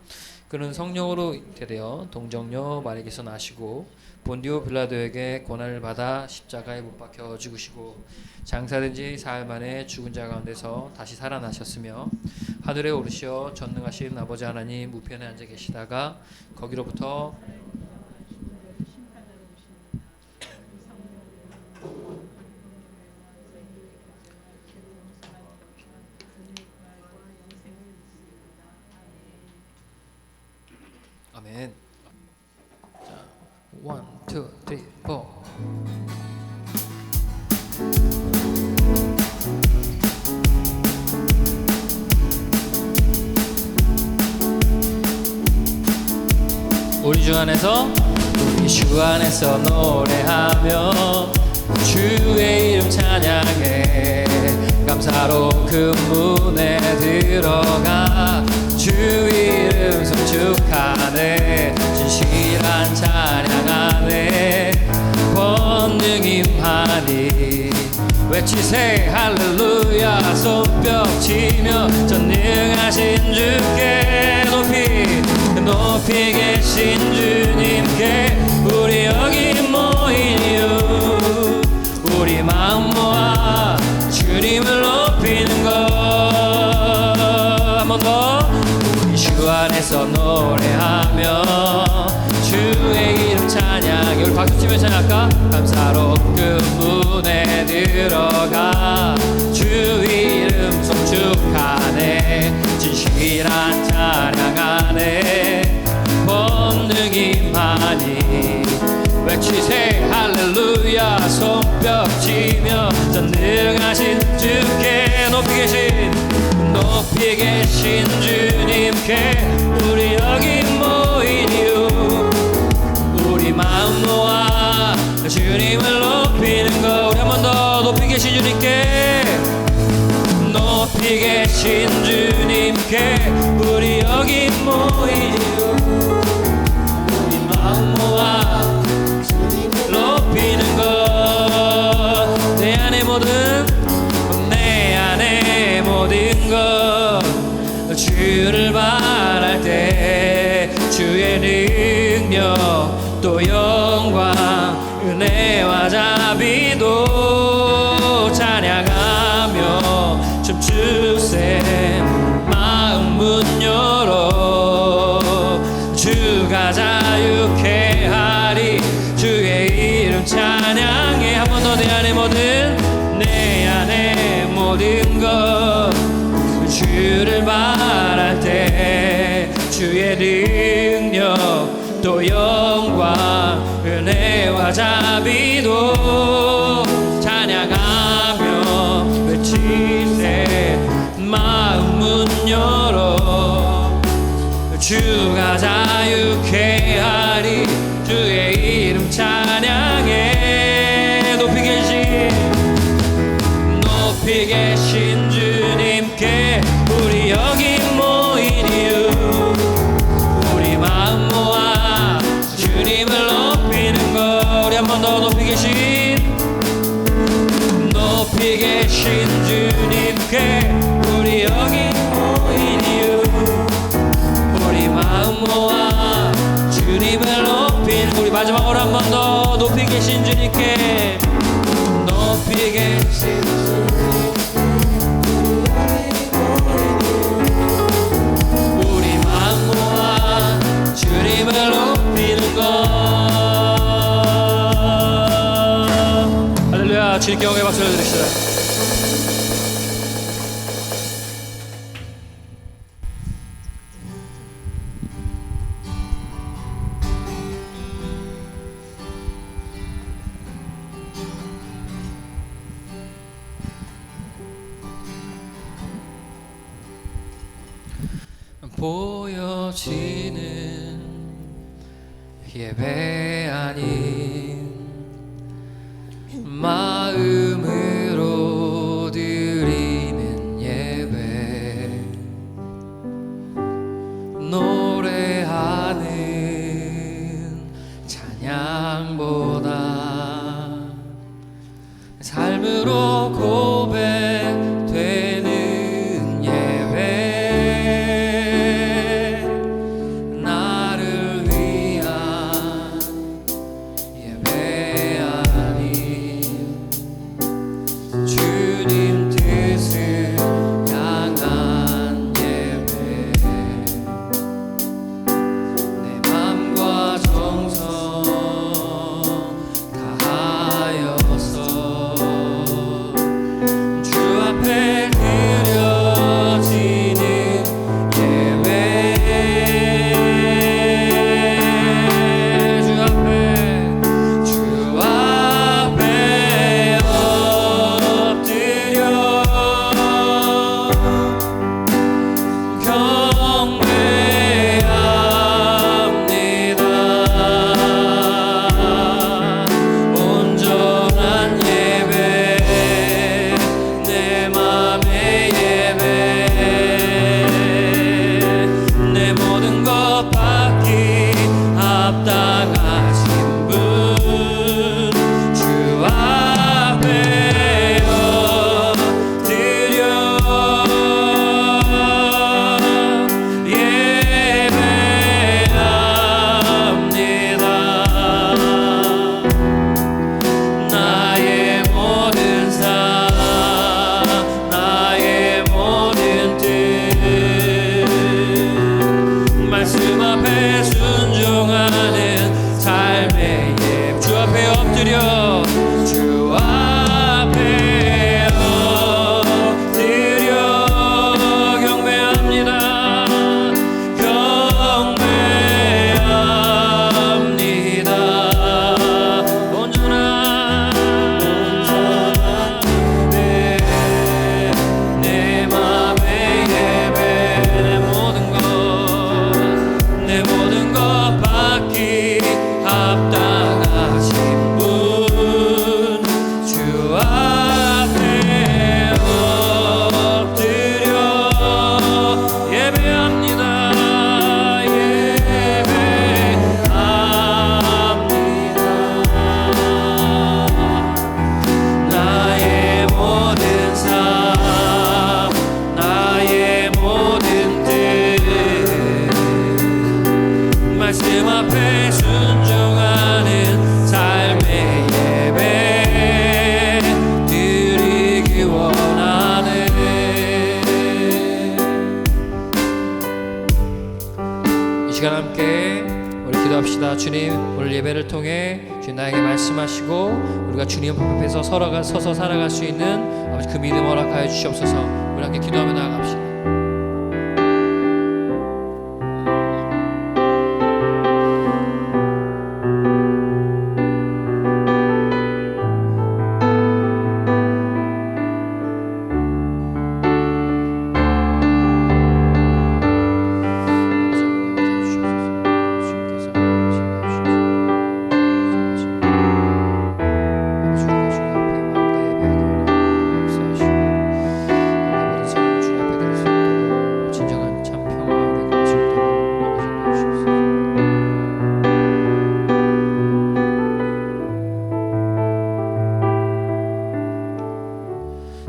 Speaker 1: 그는 성령으로 되어 동정녀 마리아에게서 나시고 본디오 빌라도에게 고난을 받아 십자가에 못 박혀 죽으시고 장사된 지 사흘 만에 죽은 자 가운데서 다시 살아나셨으며 하늘에 오르시어 전능하신 아버지 하나님 우편에 앉아 계시다가 거기로부터 아멘. 자, 1, 2, 3, 4. 우리 주 안에서 우리 주 안에서 노래하며 주의 이름 찬양해 감사로 그 문에 들어가 주 이름 송축하네 진실한 찬양하네 권능 임하니 외치세 할렐루야 손뼉 치며 전능하신 주께 높이 계신 주님께 우리 여기 모인 이유 우리 마음 모아 주님을 높이는 것 한 번 더 우리 주 안에서 노래하며 주의 이름 찬양해 우리 박수 치며 찬양할까? 감사로 그 문에 들어가 주 이름 송축하네 진실한 찬양하네 권능 임하니 외치세 할렐루야 손뼉 치며 전능하신 주께 높이 계신 주님께 우리 여기 모인 이유 우리 마음 모아 주님을 높이는 것 우리 한 번 더 높이 계신 주님께 높이 계신 주님께 우리 여기 모인 이유 우리 마음 모아 주님을 높이는 것 내 안에 모든 것 주를 바랄 때 주의 능력 또 영광 은혜와 자비도 찬양하며 춤추세 마음 문 열어 주가 자유케 하리 주의 이름 찬양해 한 번 더 내 안에 모든 것 주를 바랄 때 주의 능력 또 영광 은혜와 자비도 찬양하며 외치세 마음 문 열어 주가 자유케 하리 주의 이름 찬양해 높이 계신 주님께 우리 여기 모인 이유 우리 마음 모아 주님을 높이는 것 우리 한 번 더 높이 계신 주님께 우리 여기 모인 이유 우리 마음 모아 주님을 높이는 우리 마지막으로 한 번 더 높이 계신 주님께 높이 계신 우리 마음 모아 주님을 높이는 것 할렐루야 주님께 영광의 박수를 드립시다. 보여지는 예배 아닌 마음으로 드리는 예배 노래하는 찬양보다 삶으로 고백되는 자, 주님 오늘 예배를 통해 주님 나에게 말씀하시고 우리가 주님 앞에서 서서 살아갈 수 있는 아버지 그 믿음 허락하여 주시옵소서. 우리 함께 기도하며 나아갑시다.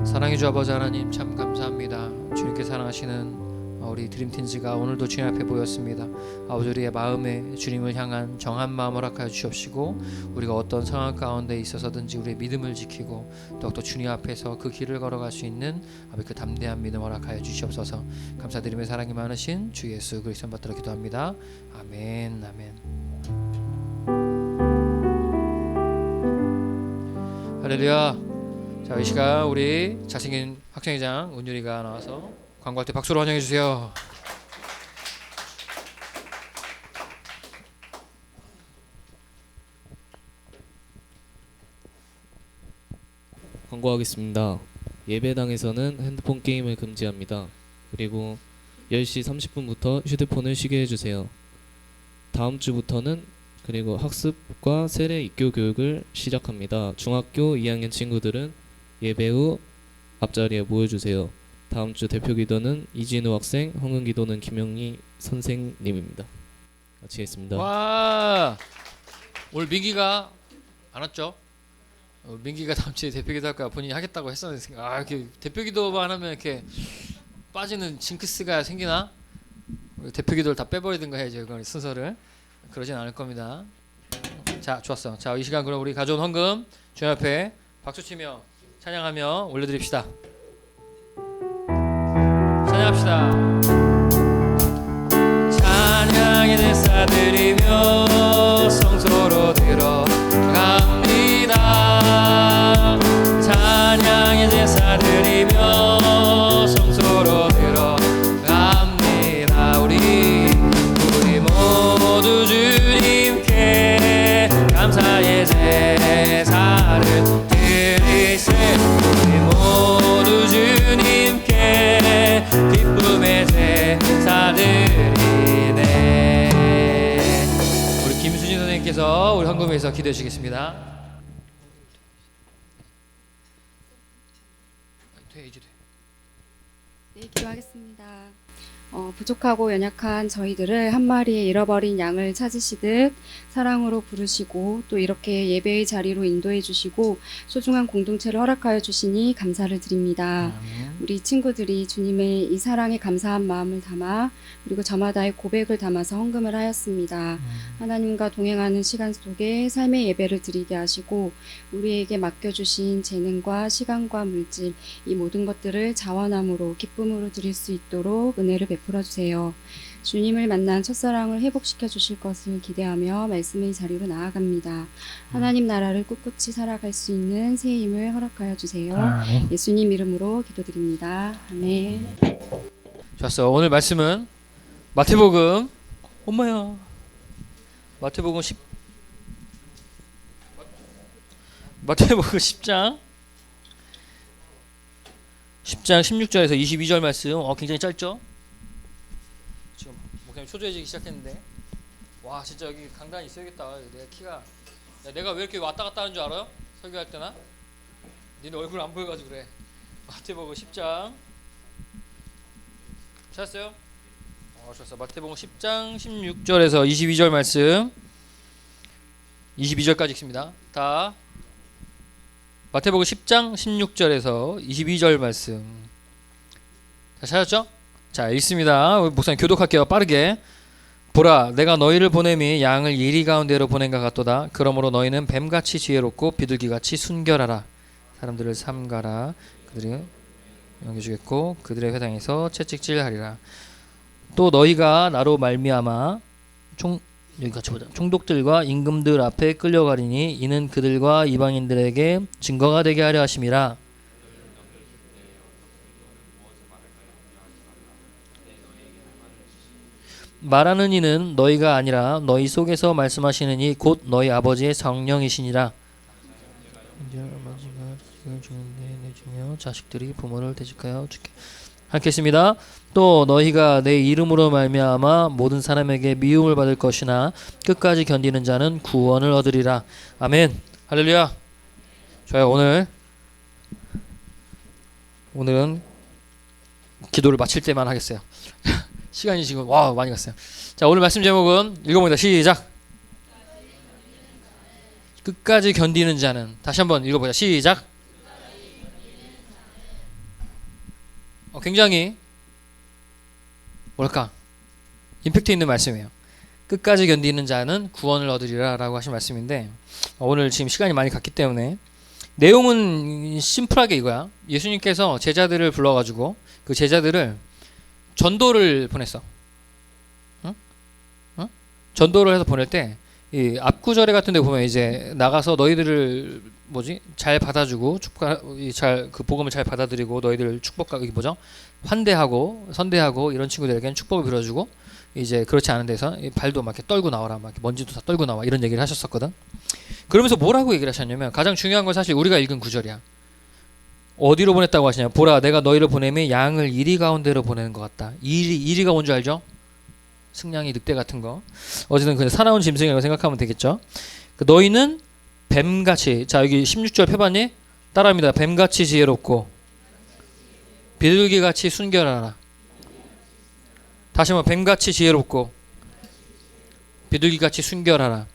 Speaker 1: 사랑의 주 아버지 하나님 참 감사합니다. 주님께 사랑하시는 우리 드림틴즈가 오늘도 주님 앞에 모였습니다. 아버지 우리의 마음에 주님을 향한 정한 마음 허락하여 주옵시고 우리가 어떤 상황 가운데 있어서든지 우리의 믿음을 지키고 더욱더 주님 앞에서 그 길을 걸어갈 수 있는 아버지 그 담대한 믿음 허락하여 주시옵소서. 감사드리며 사랑이 많으신 주 예수 그리스도 받들어 기도합니다. 아멘 아멘. 할렐루야. 자, 이 시간 우리 잘생긴 학생회장 은율이가 나와서 광고할 때 박수로 환영해 주세요.
Speaker 2: 광고하겠습니다. 예배당에서는 핸드폰 게임을 금지합니다. 그리고 10시 30분부터 휴대폰을 쉬게 해주세요. 다음 주부터는 그리고 학습과 세례 입교 교육을 시작합니다. 중학교 2학년 친구들은 예배 후 앞자리에 모여주세요. 다음 주 대표 기도는 이진우 학생, 헌금 기도는 김영희 선생님입니다. 마치겠습니다.
Speaker 1: 와, 오늘 민기가 안 왔죠? 민기가 다음 주에 대표 기도 할까 본인이 하겠다고 했었는데 이렇게 대표 기도만 하면 이렇게 빠지는 징크스가 생기나? 대표 기도를 다 빼버리든가 해야죠. 이건 순서를. 그러진 않을 겁니다. 자, 좋았어. 자, 이 시간 그럼 우리 가져온 헌금 주님 앞에 박수치며 찬양하며 올려드립시다. 찬양합시다. 찬양의 제사 드리며 성소로 들어갑니다. 찬양의 제사 드리며 성소로 들어갑니다. 우리 모두 주님께 감사의 제사를 드리세. 우리 모두 주님께 기쁨의 제사 드리네. 우리 김수진 선생님께서 우리 헌금에서 기도해 주시겠습니다.
Speaker 3: 네, 기도하겠습니다. 부족하고 연약한 저희들을 한 마리의 잃어버린 양을 찾으시듯 사랑으로 부르시고 또 이렇게 예배의 자리로 인도해 주시고 소중한 공동체를 허락하여 주시니 감사를 드립니다. 우리 친구들이 주님의 이 사랑에 감사한 마음을 담아 그리고 저마다의 고백을 담아서 헌금을 하였습니다. 하나님과 동행하는 시간 속에 삶의 예배를 드리게 하시고 우리에게 맡겨주신 재능과 시간과 물질 이 모든 것들을 자원함으로 기쁨으로 드릴 수 있도록 은혜를 베풀어 주세요. 주님을 만난 첫사랑을 회복시켜 주실 것을 기대하며 말씀의 자리로 나아갑니다. 하나님 나라를 꿋꿋이 살아갈 수 있는 새 힘을 허락하여 주세요. 예수님 이름으로 기도드립니다. 아멘.
Speaker 1: 좋았어. 오늘 말씀은 마태복음 엄마야 마태복음 10장 16절에서 22절 말씀. 굉장히 짧죠? 지금 목사님 초조해지기 시작했는데 와 진짜 여기 강단 있어야겠다. 내가 키가 내가 왜 이렇게 왔다 갔다 하는 줄 알아요? 설교할 때나? 니네 얼굴 안 보여가지고 그래. 마태복음 10장 찾았어요? 좋았어. 마태복음 10장 16절에서 22절 말씀 22절까지 읽습니다. 다 마태복음 10장 16절에서 22절 말씀. 자, 찾았죠? 자, 읽습니다. 목사님 교독할게요. 빠르게. 보라, 내가 너희를 보냄이 양을 이리 가운데로 보낸가 같도다. 그러므로 너희는 뱀같이 지혜롭고 비둘기같이 순결하라. 사람들을 삼가라. 그들이 넘겨주겠고 그들의 회당에서 채찍질하리라. 또 너희가 나로 말미암아 여기 같이 보자. 총독들과 임금들 앞에 끌려가리니 이는 그들과 이방인들에게 증거가 되게 하려 하심이라. 말하는 이는 너희가 아니라 너희 속에서 말씀하시는 이 곧 너희 아버지의 성령이시니라. 내주며 자식들이 부모를 대적하여 죽게 하겠습니다. 또 너희가 내 이름으로 말미암아 모든 사람에게 미움을 받을 것이나 끝까지 견디는 자는 구원을 얻으리라. 아멘. 할렐루야. 좋아요. 오늘은 기도를 마칠 때만 하겠어요. 시간이 지금 많이 갔어요. 자, 오늘 말씀 제목은 읽어봅니다. 시작. 끝까지 견디는 자는. 다시 한번 읽어보자. 시작. 굉장히 뭐랄까 임팩트 있는 말씀이에요. 끝까지 견디는 자는 구원을 얻으리라 라고 하신 말씀인데, 오늘 지금 시간이 많이 갔기 때문에 내용은 심플하게 이거야. 예수님께서 제자들을 불러가지고 그 제자들을 전도를 보냈어. 응? 전도를 해서 보낼 때 이 앞구절에 같은 데 보면 이제 나가서 너희들을 잘 받아주고 그 복음을 잘 받아들이고 너희들 축복하고 환대하고 선대하고 이런 친구들에게는 축복을 빌어주고, 이제 그렇지 않은 데서 발도 막 이렇게 떨고 나와라, 막 이렇게 먼지도 다 떨고 나와, 이런 얘기를 하셨었거든. 그러면서 뭐라고 얘기를 하셨냐면, 가장 중요한 건 사실 우리가 읽은 구절이야. 어디로 보냈다고 하시냐? 보라, 내가 너희를 보내면 양을 이리 가운데로 보내는 것 같다. 이리가 뭔 줄 알죠? 승냥이, 늑대 같은 거. 어쨌든 그냥 사나운 짐승이라고 생각하면 되겠죠. 너희는 뱀같이, 자 여기 16절 펴봤니? 따라합니다. 뱀같이 지혜롭고 비둘기같이 순결하라. 다시 한번, 뱀같이 지혜롭고 비둘기같이 순결하라.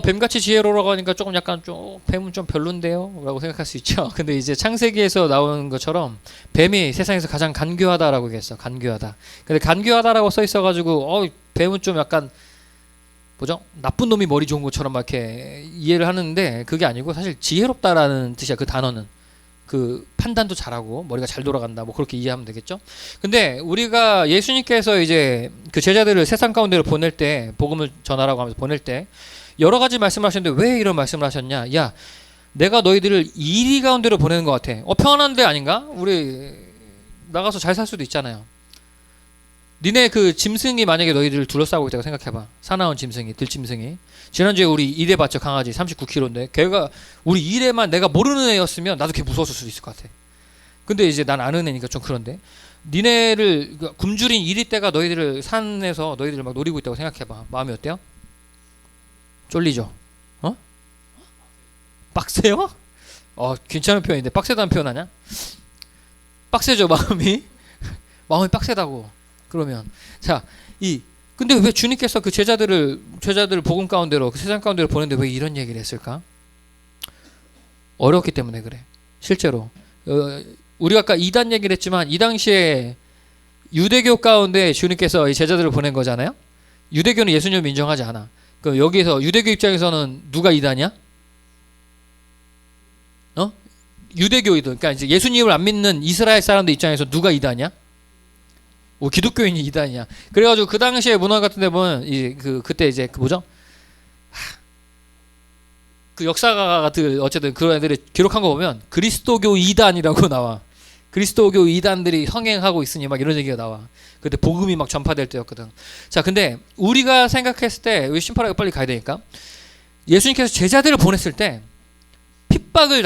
Speaker 1: 뱀같이 지혜로라고 하니까 조금 약간 뱀은 좀 별론데요? 라고 생각할 수 있죠. 근데 이제 창세기에서 나오는 것처럼 뱀이 세상에서 가장 간교하다라고 얘기했어. 간교하다. 근데 간교하다라고 써 있어가지고, 뱀은 좀 약간, 나쁜 놈이 머리 좋은 것처럼 막 이렇게 이해를 하는데, 그게 아니고 사실 지혜롭다라는 뜻이야. 그 단어는. 그 판단도 잘하고 머리가 잘 돌아간다, 그렇게 이해하면 되겠죠. 근데 우리가 예수님께서 이제 그 제자들을 세상 가운데로 보낼 때, 복음을 전하라고 하면서 보낼 때 여러 가지 말씀을 하셨는데, 왜 이런 말씀을 하셨냐? 야, 내가 너희들을 이리 가운데로 보내는 것 같아. 평안한 데 아닌가? 우리 나가서 잘 살 수도 있잖아요. 니네 그 짐승이 만약에 너희들을 둘러싸고 있다고 생각해봐. 사나운 짐승이, 들짐승이. 지난주에 우리 이래 봤죠, 강아지 39kg인데 걔가 우리 이래만 내가 모르는 애였으면 나도 걔 무서웠을 수도 있을 것 같아. 근데 이제 난 아는 애니까 좀 그런데, 니네를 굶주린 이리떼가 너희들을 산에서 너희들을 막 노리고 있다고 생각해봐. 마음이 어때요? 쫄리죠? 빡세요? 괜찮은 표현인데 빡세다는 표현 하냐? 빡세죠, 마음이. 마음이 빡세다고. 그러면 근데 왜 주님께서 그 제자들을 복음 가운데로, 그 세상 가운데로 보냈는데 왜 이런 얘기를 했을까? 어렵기 때문에 그래. 실제로 우리가 아까 이단 얘기를 했지만, 이 당시에 유대교 가운데 주님께서 이 제자들을 보낸 거잖아요. 유대교는 예수님을 인정하지 않아. 그럼 여기서 유대교 입장에서는 누가 이단이야? 유대교이들, 그러니까 이제 예수님을 안 믿는 이스라엘 사람들 입장에서 누가 이단이야? 기독교인이 이단이야. 그래가지고 그 당시에 문화 같은 데 보면 그때 이제 그 역사가들 어쨌든 그런 애들이 기록한 거 보면 그리스도교 이단이라고 나와. 그리스도교 이단들이 성행하고 있으니 막 이런 얘기가 나와. 그때 복음이 막 전파될 때였거든. 자, 근데 우리가 생각했을 때, 우리 심플하게 빨리 가야 되니까, 예수님께서 제자들을 보냈을 때 핍박을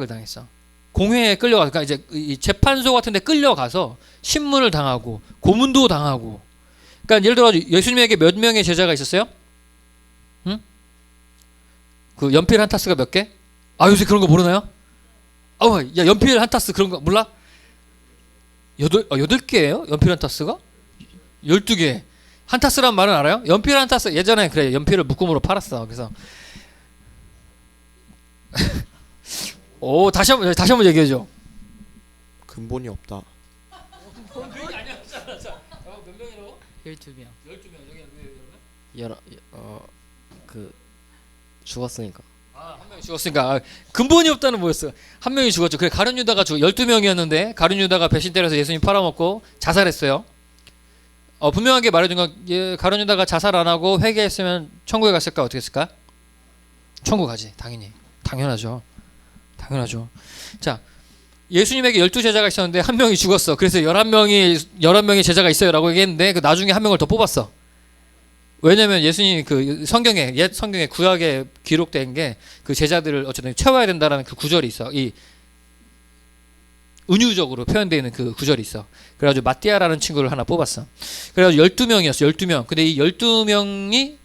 Speaker 1: 당했어. 공회에 끌려가서, 그러니까 이제 이 재판소 같은 데 끌려가서 신문을 당하고 고문도 당하고. 그러니까 예를 들어 예수님에게 몇 명의 제자가 있었어요? 응? 그 연필 한 타스가 몇 개? 요새 그런 거 모르나요? 야, 연필 한 타스 그런 거 몰라? 8개예요? 연필 한 타스가? 12개. 한 타스란 말은 알아요? 연필 한 타스, 예전에 그래, 연필을 묶음으로 팔았어. 그래서 다시 한번 얘기해 줘.
Speaker 4: 근본이 없다.
Speaker 1: 몇 명이라고?
Speaker 5: 12명.
Speaker 1: 12명.
Speaker 4: 죽었으니까.
Speaker 1: 한 명이 죽었으니까. 근본이 없다는 뭐였어? 한 명이 죽었죠. 그래, 가룟 유다가 12명이었는데 가룟 유다가 배신 때려서 예수님 팔아먹고 자살했어요. 분명하게 말해준 건 가룟 유다가 자살 안 하고 회개했으면 천국에 갔을까 어떻게 했을까? 천국 가지 당연히. 당연하죠. 자, 예수님에게 12제자가 있었는데 한 명이 죽었어. 그래서 11명이 제자가 있어요라고 얘기했는데 그 나중에 한 명을 더 뽑았어. 왜냐면 예수님이 그 성경에 옛 성경에 구약에 기록된 게 그 제자들을 어쨌든 채워야 된다라는 그 구절이 있어. 이 은유적으로 표현되어 있는 그 구절이 있어. 그래가지고 마띠아라는 친구를 하나 뽑았어. 그래가지고 12명이었어. 12명. 근데 이 12명이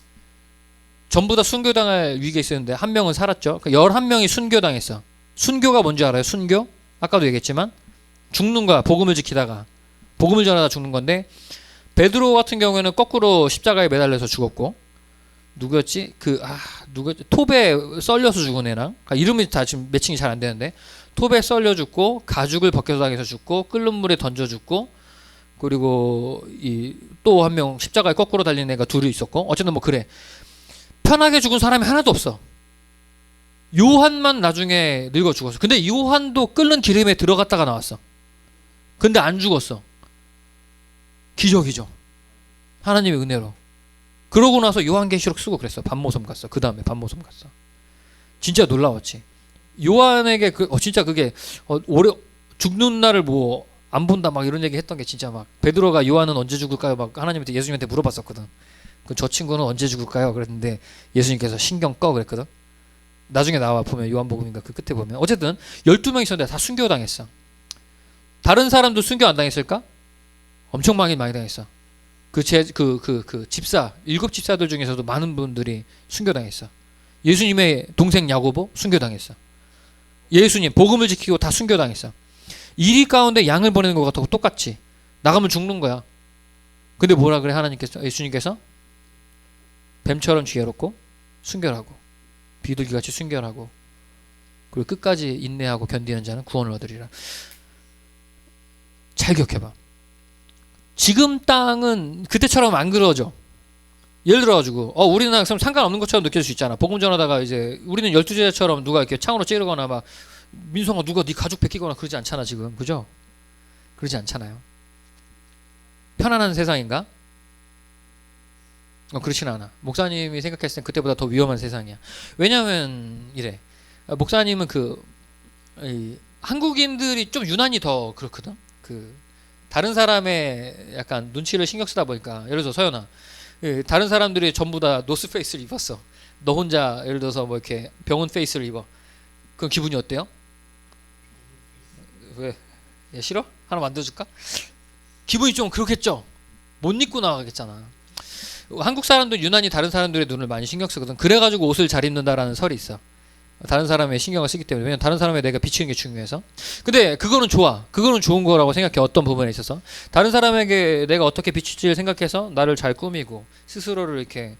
Speaker 1: 전부 다 순교당할 위기에 있었는데 한 명은 살았죠. 그러니까 11명이 순교당했어. 순교가 뭔지 알아요? 순교? 아까도 얘기했지만 죽는 거야. 복음을 지키다가. 복음을 전하다 죽는 건데 베드로 같은 경우에는 거꾸로 십자가에 매달려서 죽었고 누구였지? 누구였지? 톱에 썰려서 죽은 애랑 그러니까 이름이 다 지금 매칭이 잘 안 되는데 톱에 썰려 죽고 가죽을 벗겨서 당해서 죽고 끓는 물에 던져 죽고 그리고 이 또 한 명 십자가에 거꾸로 달린 애가 둘이 있었고 어쨌든 뭐 그래. 편하게 죽은 사람이 하나도 없어. 요한만 나중에 늙어 죽었어. 근데 요한도 끓는 기름에 들어갔다가 나왔어. 근데 안 죽었어. 기적이죠. 하나님의 은혜로. 그러고 나서 요한계시록 쓰고 그랬어. 반모섬 갔어. 그 다음에 반모섬 갔어. 진짜 놀라웠지. 요한에게 진짜 그게 오래 죽는 날을 뭐 안 본다 막 이런 얘기 했던 게 진짜 막 베드로가 요한은 언제 죽을까요? 막 하나님한테 예수님한테 물어봤었거든. 저 친구는 언제 죽을까요? 그랬는데 예수님께서 신경 꺼 그랬거든. 나중에 나와 보면 요한복음인가 그 끝에 보면 어쨌든 12명 있었는데 다 순교당했어. 다른 사람도 순교 안 당했을까? 엄청 많이 당했어. 그 집사 7집사들 중에서도 많은 분들이 순교당했어. 예수님의 동생 야고보 순교당했어. 예수님 복음을 지키고 다 순교당했어. 이리 가운데 양을 보내는 것 같고 똑같지. 나가면 죽는 거야. 근데 뭐라 그래 예수님께서 뱀처럼 지혜롭고 순결하고 비둘기같이 순결하고 그리고 끝까지 인내하고 견디는 자는 구원을 얻으리라. 잘 기억해봐. 지금 땅은 그때처럼 안 그러죠. 예를 들어가지고 우리는 상관없는 것처럼 느낄 수 있잖아. 복음 전하다가 이제 우리는 12제자처럼 누가 이렇게 창으로 찌르거나 막 민성아 누가 네 가죽 벗기거나 그러지 않잖아 지금. 그죠? 그러지 않잖아요. 편안한 세상인가? 그렇진 않아. 목사님이 생각했을 땐 그때보다 더 위험한 세상이야. 왜냐면 이래. 목사님은 한국인들이 좀 유난히 더 그렇거든. 다른 사람의 약간 눈치를 신경 쓰다 보니까 예를 들어서 서연아 다른 사람들이 전부 다 노스페이스를 입었어. 너 혼자 예를 들어서 뭐 이렇게 병원 페이스를 입어. 그럼 기분이 어때요? 왜? 얘 싫어? 하나 만들어줄까? 기분이 좀 그렇겠죠? 못 입고 나가겠잖아. 한국 사람도 유난히 다른 사람들의 눈을 많이 신경 쓰거든. 그래가지고 옷을 잘 입는다라는 설이 있어. 다른 사람의 신경을 쓰기 때문에. 왜냐면 다른 사람의 내가 비추는 게 중요해서. 근데 그거는 좋아. 그거는 좋은 거라고 생각해. 어떤 부분에 있어서. 다른 사람에게 내가 어떻게 비출지를 생각해서 나를 잘 꾸미고 스스로를 이렇게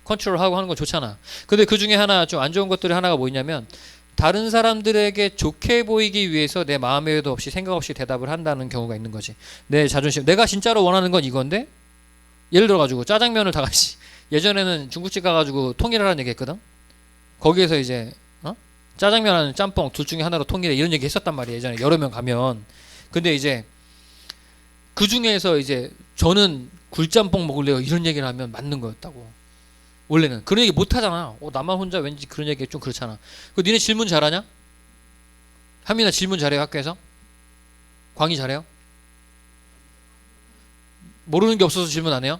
Speaker 1: 컨트롤하고 하는 건 좋잖아. 근데 그 중에 하나 좀 안 좋은 것들이 하나가 뭐냐면 다른 사람들에게 좋게 보이기 위해서 내 마음에도 없이 생각 없이 대답을 한다는 경우가 있는 거지. 내 자존심. 내가 진짜로 원하는 건 이건데 예를 들어가지고 짜장면을 다 같이 예전에는 중국집 가가지고 통일하라는 얘기 했거든. 거기에서 이제 짜장면 하는 짬뽕 둘 중에 하나로 통일해 이런 얘기 했었단 말이야. 예전에 여러 명 가면. 근데 이제 그 중에서 이제 저는 굴짬뽕 먹을래요 이런 얘기를 하면 맞는 거였다고. 원래는 그런 얘기 못 하잖아. 나만 혼자 왠지 그런 얘기 좀 그렇잖아. 니네 질문 잘하냐? 한민아 질문 잘해요 학교에서? 광희 잘해요? 모르는 게 없어서 질문 안 해요?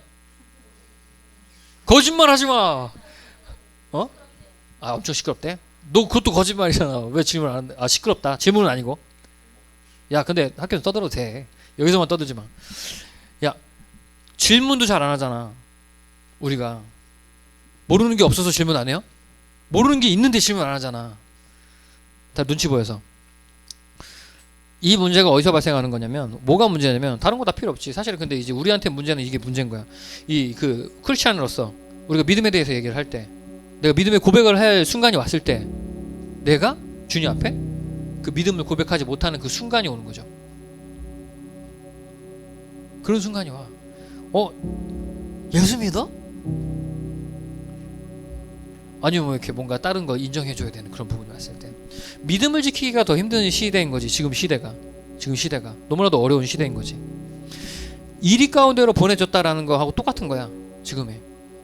Speaker 1: 거짓말 하지 마. 엄청 시끄럽대. 너 그것도 거짓말이잖아. 왜 질문 안 하는데? 시끄럽다. 질문은 아니고. 야 근데 학교에서 떠들어도 돼. 여기서만 떠들지 마. 야 질문도 잘 안 하잖아. 우리가 모르는 게 없어서 질문 안 해요? 모르는 게 있는데 질문 안 하잖아. 다 눈치 보여서. 이 문제가 어디서 발생하는 거냐면 뭐가 문제냐면 다른 거 다 필요 없지. 사실은 근데 이제 우리한테 문제는 이게 문제인 거야. 크리스찬으로서 우리가 믿음에 대해서 얘기를 할 때 내가 믿음의 고백을 할 순간이 왔을 때 내가 주님 앞에 그 믿음을 고백하지 못하는 그 순간이 오는 거죠. 그런 순간이 와. 예수 믿어? 아니면 이렇게 뭔가 다른 거 인정해줘야 되는 그런 부분이 왔을 때 믿음을 지키기가 더 힘든 시대인 거지. 지금 시대가 너무나도 어려운 시대인 거지. 이리 가운데로 보내줬다라는 거하고 똑같은 거야. 지금의.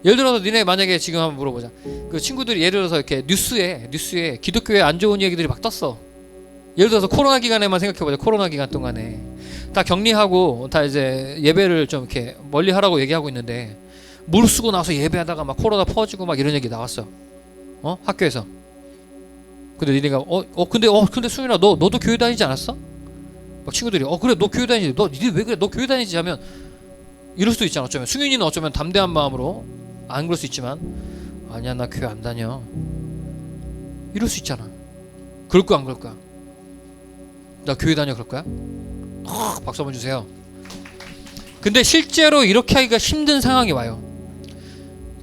Speaker 1: 예를 들어서 니네 만약에 지금 한번 물어보자. 그 친구들이 예를 들어서 이렇게 뉴스에 기독교에 안 좋은 얘기들이 막 떴어. 예를 들어서 코로나 기간에만 생각해보자. 코로나 기간 동안에 다 격리하고 다 이제 예배를 좀 이렇게 멀리 하라고 얘기하고 있는데 무릎쓰고 나서 예배하다가 막 코로나 퍼지고 막 이런 얘기 나왔어. 학교에서. 근데 니네가 근데 수민아 너도 교회 다니지 않았어? 막 친구들이 그래 너 교회 다니지. 니네 왜 그래 너 교회 다니지 하면 이럴 수도 있잖아. 어쩌면 승윤이는 어쩌면 담대한 마음으로 안 그럴 수 있지만 아니야 나 교회 안 다녀 이럴 수 있잖아. 그럴 거야 안 그럴 거야? 나 교회 다녀 그럴 거야? 박수 한번 주세요. 근데 실제로 이렇게 하기가 힘든 상황이 와요.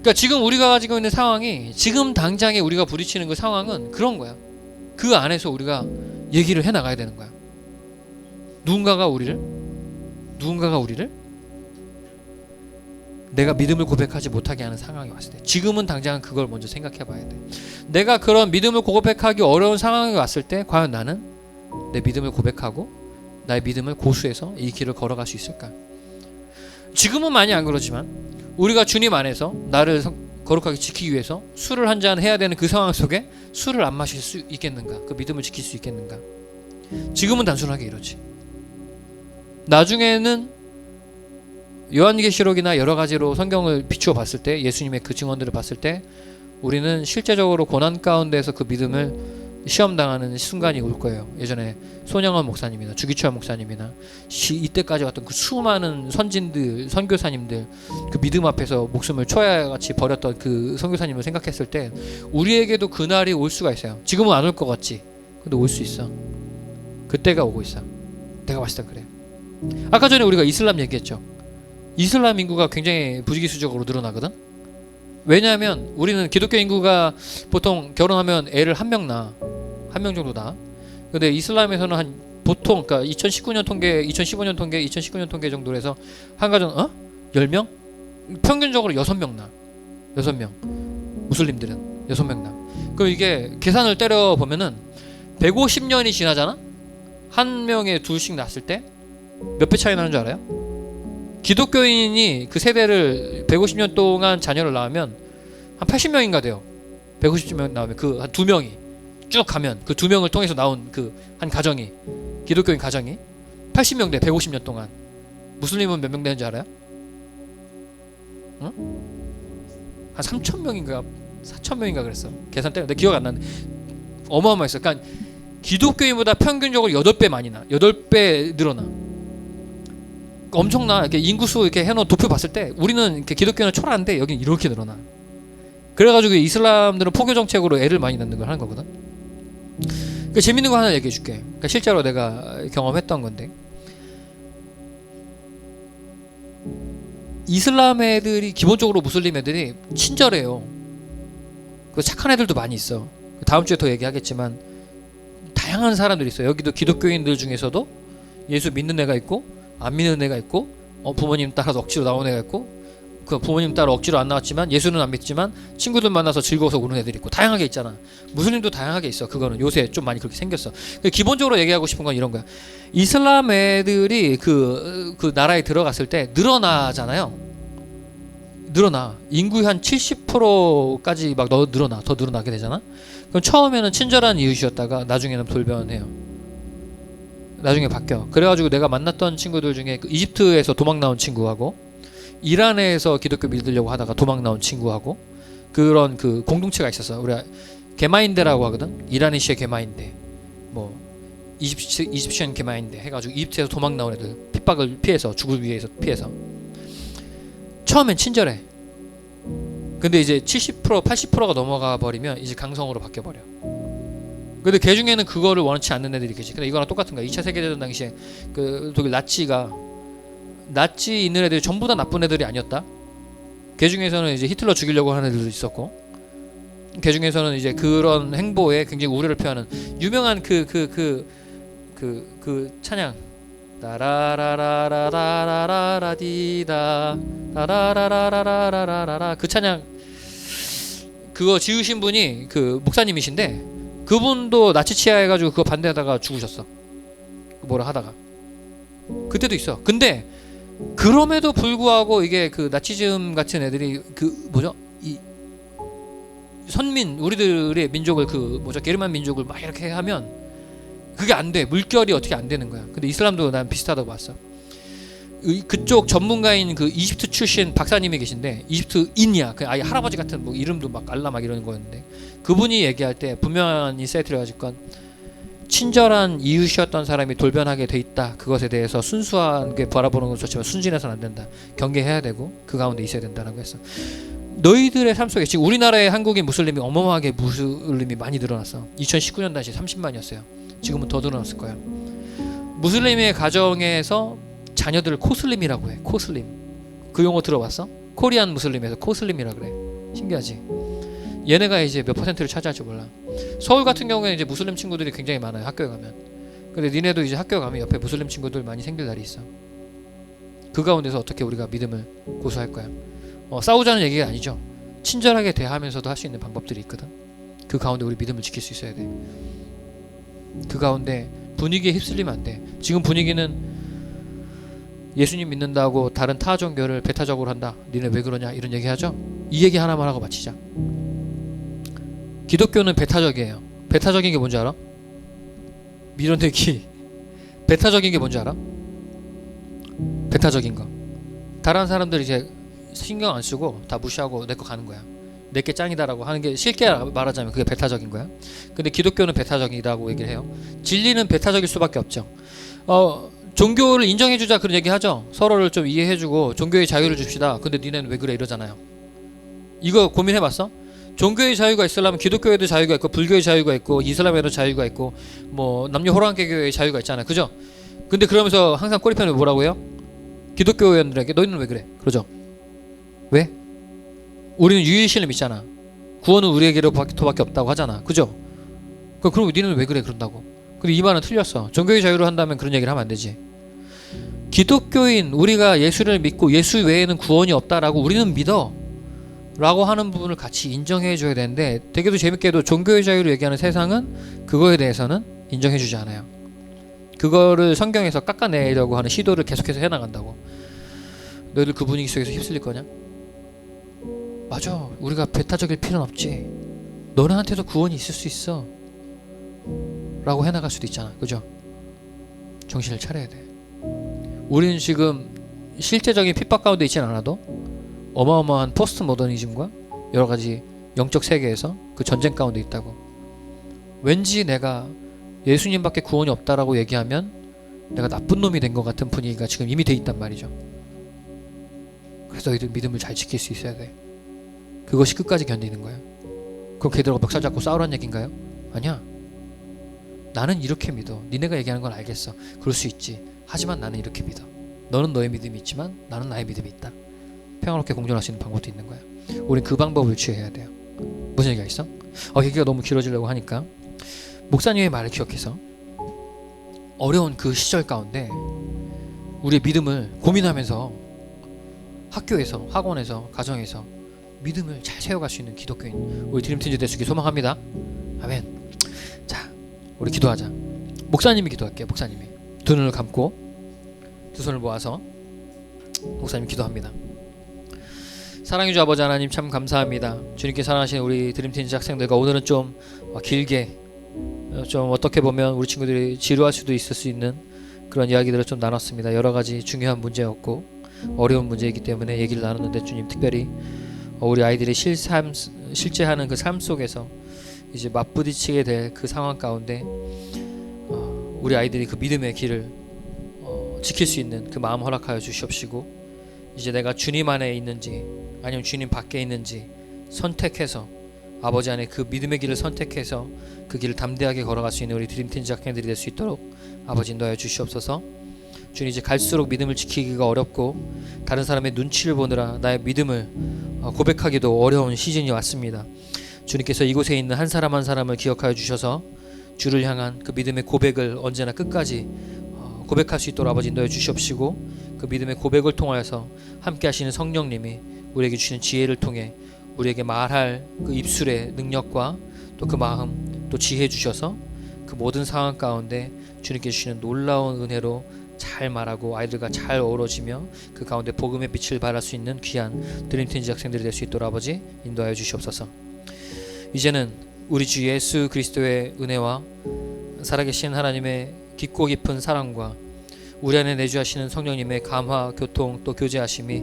Speaker 1: 그러니까 지금 우리가 가지고 있는 상황이 지금 당장에 우리가 부딪히는 그 상황은 그런 거야. 그 안에서 우리가 얘기를 해 나가야 되는 거야. 누군가가 우리를 내가 믿음을 고백하지 못하게 하는 상황이 왔을 때 지금은 당장은 그걸 먼저 생각해 봐야 돼. 내가 그런 믿음을 고백하기 어려운 상황이 왔을 때 과연 나는 내 믿음을 고백하고 나의 믿음을 고수해서 이 길을 걸어갈 수 있을까? 지금은 많이 안 그러지만 우리가 주님 안에서 나를 거룩하게 지키기 위해서 술을 한 잔 해야 되는 그 상황 속에 술을 안 마실 수 있겠는가? 그 믿음을 지킬 수 있겠는가? 지금은 단순하게 이러지. 나중에는 요한계시록이나 여러 가지로 성경을 비추어 봤을 때 예수님의 그 증언들을 봤을 때 우리는 실제적으로 고난 가운데서 그 믿음을 시험당하는 순간이 올 거예요. 예전에 손영원 목사님이나 주기철 목사님이나 이때까지 왔던 그 수많은 선진들, 선교사님들 그 믿음 앞에서 목숨을 초야같이 버렸던 그 선교사님을 생각했을 때 우리에게도 그날이 올 수가 있어요. 지금은 안 올 것 같지? 근데 올 수 있어. 그때가 오고 있어. 내가 봤을 때 그래. 아까 전에 우리가 이슬람 얘기했죠. 이슬람 인구가 굉장히 부지기수적으로 늘어나거든. 왜냐하면 우리는 기독교 인구가 보통 결혼하면 애를 한 명 정도 낳아. 근데 이슬람에서는 한 보통 그러니까 2019년 통계, 2015년 통계, 2019년 통계 정도로 해서 한 가정 10명? 평균적으로 6명 낳아. 6명. 무슬림들은 6명 낳아. 그럼 이게 계산을 때려 보면은 150년이 지나잖아. 한 명에 둘씩 낳았을 때 몇 배 차이 나는 줄 알아요? 기독교인이 그 세대를 150년 동안 자녀를 낳으면 한 80명인가 돼요. 150명 나오면 그 한 2명이 쭉 가면 그 2명을 통해서 나온 그 한 가정이 기독교인 가정이 80명 돼. 150년 동안. 무슬림은 몇 명 되는지 알아요? 한 3,000명인가 4,000명인가 그랬어. 계산 때문에 내 기억 안 나는데 어마어마했어. 그러니까 기독교인보다 평균적으로 8배 많이 나. 8배 늘어나. 엄청나. 이렇게 인구수 이렇게 해놓은 도표 봤을 때 우리는 이렇게 기독교는 초라한데 여긴 이렇게 늘어나. 그래가지고 이슬람들은 포교 정책으로 애를 많이 낳는 걸 하는 거거든. 그러니까 재밌는 거 하나 얘기해 줄게. 그러니까 실제로 내가 경험했던 건데 이슬람 애들이 기본적으로 무슬림 애들이 친절해요. 그 착한 애들도 많이 있어. 다음 주에 더 얘기하겠지만 다양한 사람들이 있어요. 여기도 기독교인들 중에서도 예수 믿는 애가 있고 안 믿는 애가 있고 부모님 따라서 억지로 나온 애가 있고 그 부모님 따라 억지로 안 나왔지만 예수는 안 믿지만 친구들 만나서 즐거워서 오는 애들이 있고 다양하게 있잖아. 무슬림도 다양하게 있어. 그거는 요새 좀 많이 그렇게 생겼어. 기본적으로 얘기하고 싶은 건 이런 거야. 이슬람 애들이 그 나라에 들어갔을 때 늘어나잖아요. 늘어나. 인구의 한 70%까지 막 늘어나. 더 늘어나게 되잖아. 그럼 처음에는 친절한 이웃이었다가 나중에는 돌변해요. 나중에 바뀌어. 그래가지고 내가 만났던 친구들 중에 그 이집트에서 도망 나온 친구하고 이란에서 기독교 믿으려고 하다가 도망 나온 친구하고 그런 그 공동체가 있었어. 우리가 게마인데라고 하거든. 이란이시의 게마인데 뭐 이집시언 게마인데 해가지고 이집트에서 도망 나온 애들 핍박을 피해서 죽을 위해서 피해서 처음엔 친절해. 근데 이제 70% 80%가 넘어가 버리면 이제 강성으로 바뀌어 버려. 근데 그 중에는 그거를 원치 않는 애들이 계시. 근데 이거랑 똑같은 거야. 2차 세계대전 당시에 그 독일 나치 있는 애들이 전부 다 나쁜 애들이 아니었다. 그 중에서는 이제 히틀러 죽이려고 하는 애들도 있었고, 그 중에서는 이제 그런 행보에 굉장히 우려를 표하는 유명한 그 찬양 따라라라라라라디다 따라라라라라라라 그 찬양 그거 지으신 분이 그 목사님이신데 그분도 나치 치하해가지고 그거 반대하다가 죽으셨어. 뭐라 하다가 그때도 있어. 근데 그럼에도 불구하고 이게 그 나치즘 같은 애들이 그 뭐죠? 이 선민 우리들의 민족을 그 뭐죠? 게르만 민족을 막 이렇게 하면 그게 안 돼. 물결이 어떻게 안 되는 거야. 근데 이슬람도 난 비슷하다고 봤어. 그쪽 전문가인 그 이집트 출신 박사님이 계신데 이집트인이야. 그 아예 할아버지 같은 뭐 이름도 막 알라 막 이러는 거였는데 그분이 얘기할 때 분명히 세트려가지고 건 친절한 이웃이었던 사람이 돌변하게 돼 있다. 그것에 대해서 순수하게 바라보는 건 좋지만 순진해서는 안 된다. 경계해야 되고 그 가운데 있어야 된다는 거였어. 너희들의 삶 속에 지금 우리나라의 한국인 무슬림이 어마어마하게 무슬림이 많이 늘어났어. 2019년 당시 30만이었어요. 지금은 더 늘어났을 거야. 무슬림의 가정에서 자녀들을 코슬림이라고 해. 코슬림. 그 용어 들어봤어? 코리안 무슬림에서 코슬림이라 그래. 신기하지? 얘네가 이제 몇 퍼센트를 차지할지 몰라. 서울 같은 경우에는 이제 무슬림 친구들이 굉장히 많아요. 학교에 가면. 근데 니네도 이제 학교에 가면 옆에 무슬림 친구들 많이 생길 날이 있어. 그 가운데서 어떻게 우리가 믿음을 고수할 거야? 싸우자는 얘기가 아니죠. 친절하게 대하면서도 할 수 있는 방법들이 있거든. 그 가운데 우리 믿음을 지킬 수 있어야 돼. 그 가운데 분위기에 휩쓸리면 안 돼. 지금 분위기는 예수님 믿는다고 다른 타 종교를 배타적으로 한다. 니네 왜 그러냐 이런 얘기 하죠. 이 얘기 하나만 하고 마치자. 기독교는 배타적이에요. 배타적인 게 뭔지 알아? 밀어내기. 배타적인 게 뭔지 알아? 배타적인 거. 다른 사람들이 이제 신경 안 쓰고 다 무시하고 내 거 가는 거야. 내게 짱이다라고 하는 게 쉽게 말하자면 그게 배타적인 거야. 근데 기독교는 배타적이라고 얘기를 해요. 진리는 배타적일 수밖에 없죠. 종교를 인정해주자 그런 얘기 하죠. 서로를 좀 이해해주고 종교의 자유를 줍시다. 근데 니네는 왜 그래 이러잖아요. 이거 고민해봤어? 종교의 자유가 있으려면 기독교에도 자유가 있고 불교의 자유가 있고 이슬람에도 자유가 있고 뭐 남녀 호랑개교의 자유가 있잖아요. 그죠? 근데 그러면서 항상 꼬리편에 뭐라고 해요? 기독교인들에게 너희는 왜 그래? 그러죠? 왜? 우리는 유일신을 믿잖아. 구원은 우리에게로부터밖에 없다고 하잖아. 그죠? 그럼 니는 왜 그래? 그런다고. 근데 이 말은 틀렸어. 종교의 자유로 한다면 그런 얘기를 하면 안 되지. 기독교인 우리가 예수를 믿고 예수 외에는 구원이 없다라고 우리는 믿어 라고 하는 부분을 같이 인정해 줘야 되는데 되게도 재밌게도 종교의 자유를 얘기하는 세상은 그거에 대해서는 인정해 주지 않아요. 그거를 성경에서 깎아내려고 하는 시도를 계속해서 해나간다고. 너희들 그 분위기 속에서 휩쓸릴 거냐? 맞아. 우리가 배타적일 필요는 없지. 너네한테도 구원이 있을 수 있어 라고 해나갈 수도 있잖아. 그죠? 정신을 차려야 돼. 우리는 지금 실제적인 핍박 가운데 있진 않아도 어마어마한 포스트 모더니즘과 여러가지 영적 세계에서 그 전쟁 가운데 있다고. 왠지 내가 예수님밖에 구원이 없다라고 얘기하면 내가 나쁜 놈이 된 것 같은 분위기가 지금 이미 돼 있단 말이죠. 그래서 너희들 믿음을 잘 지킬 수 있어야 돼. 그것이 끝까지 견디는 거야. 그럼 걔들하고 멱살 잡고 싸우란 얘기인가요? 아니야. 나는 이렇게 믿어. 니네가 얘기하는 건 알겠어. 그럴 수 있지. 하지만 나는 이렇게 믿어. 너는 너의 믿음이 있지만 나는 나의 믿음이 있다. 평화롭게 공존할 수 있는 방법도 있는 거야. 우린 그 방법을 취해야 돼요. 무슨 얘기가 있어? 얘기가 너무 길어지려고 하니까 목사님의 말을 기억해서 어려운 그 시절 가운데 우리의 믿음을 고민하면서 학교에서, 학원에서, 가정에서 믿음을 잘 세워갈 수 있는 기독교인 우리 드림팀즈 되시기 소망합니다. 아멘. 자, 우리 기도하자. 목사님이 기도할게요. 목사님이 두 눈을 감고 두 손을 모아서 목사님 기도합니다. 사랑의 주 아버지 하나님 참 감사합니다. 주님께 사랑하시는 우리 드림팀즈 학생들과 오늘은 좀 길게 좀 어떻게 보면 우리 친구들이 지루할 수도 있을 수 있는 그런 이야기들을 좀 나눴습니다. 여러 가지 중요한 문제였고 어려운 문제이기 때문에 얘기를 나눴는데 주님 특별히 우리 아이들이 실제 하는 그 삶 속에서 이제 맞부딪히게 될 그 상황 가운데 우리 아이들이 그 믿음의 길을 지킬 수 있는 그 마음 허락하여 주시옵시고 이제 내가 주님 안에 있는지 아니면 주님 밖에 있는지 선택해서 아버지 안에 그 믿음의 길을 선택해서 그 길을 담대하게 걸어갈 수 있는 우리 드림팀즈 학생들이 될 수 있도록 아버지 인도하여 주시옵소서. 주님 이제 갈수록 믿음을 지키기가 어렵고 다른 사람의 눈치를 보느라 나의 믿음을 고백하기도 어려운 시즌이 왔습니다. 주님께서 이곳에 있는 한 사람 한 사람을 기억하여 주셔서 주를 향한 그 믿음의 고백을 언제나 끝까지 고백할 수 있도록 아버지 인도해 주시옵시고 그 믿음의 고백을 통하여서 함께 하시는 성령님이 우리에게 주시는 지혜를 통해 우리에게 말할 그 입술의 능력과 또 그 마음 또 지혜 주셔서 그 모든 상황 가운데 주님께 주시는 놀라운 은혜로 잘 말하고 아이들과 잘 어우러지며 그 가운데 복음의 빛을 발할 수 있는 귀한 드림틴즈 학생들이 될 수 있도록 아버지 인도하여 주시옵소서. 이제는 우리 주 예수 그리스도의 은혜와 살아계신 하나님의 깊고 깊은 사랑과 우리 안에 내주하시는 성령님의 감화, 교통 또 교제하심이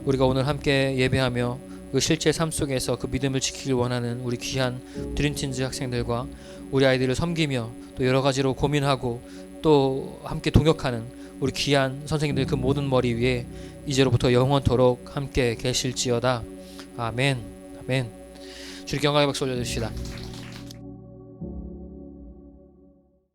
Speaker 1: 우리가 오늘 함께 예배하며 그 실제 삶 속에서 그 믿음을 지키길 원하는 우리 귀한 드림틴즈 학생들과 우리 아이들을 섬기며 또 여러 가지로 고민하고 또 함께 동역하는 우리 귀한 선생님들 그 모든 머리 위에 이제로부터 영원토록 함께 계실지어다. 아멘. 아멘. 주님께 영광의 박수 올려주시다.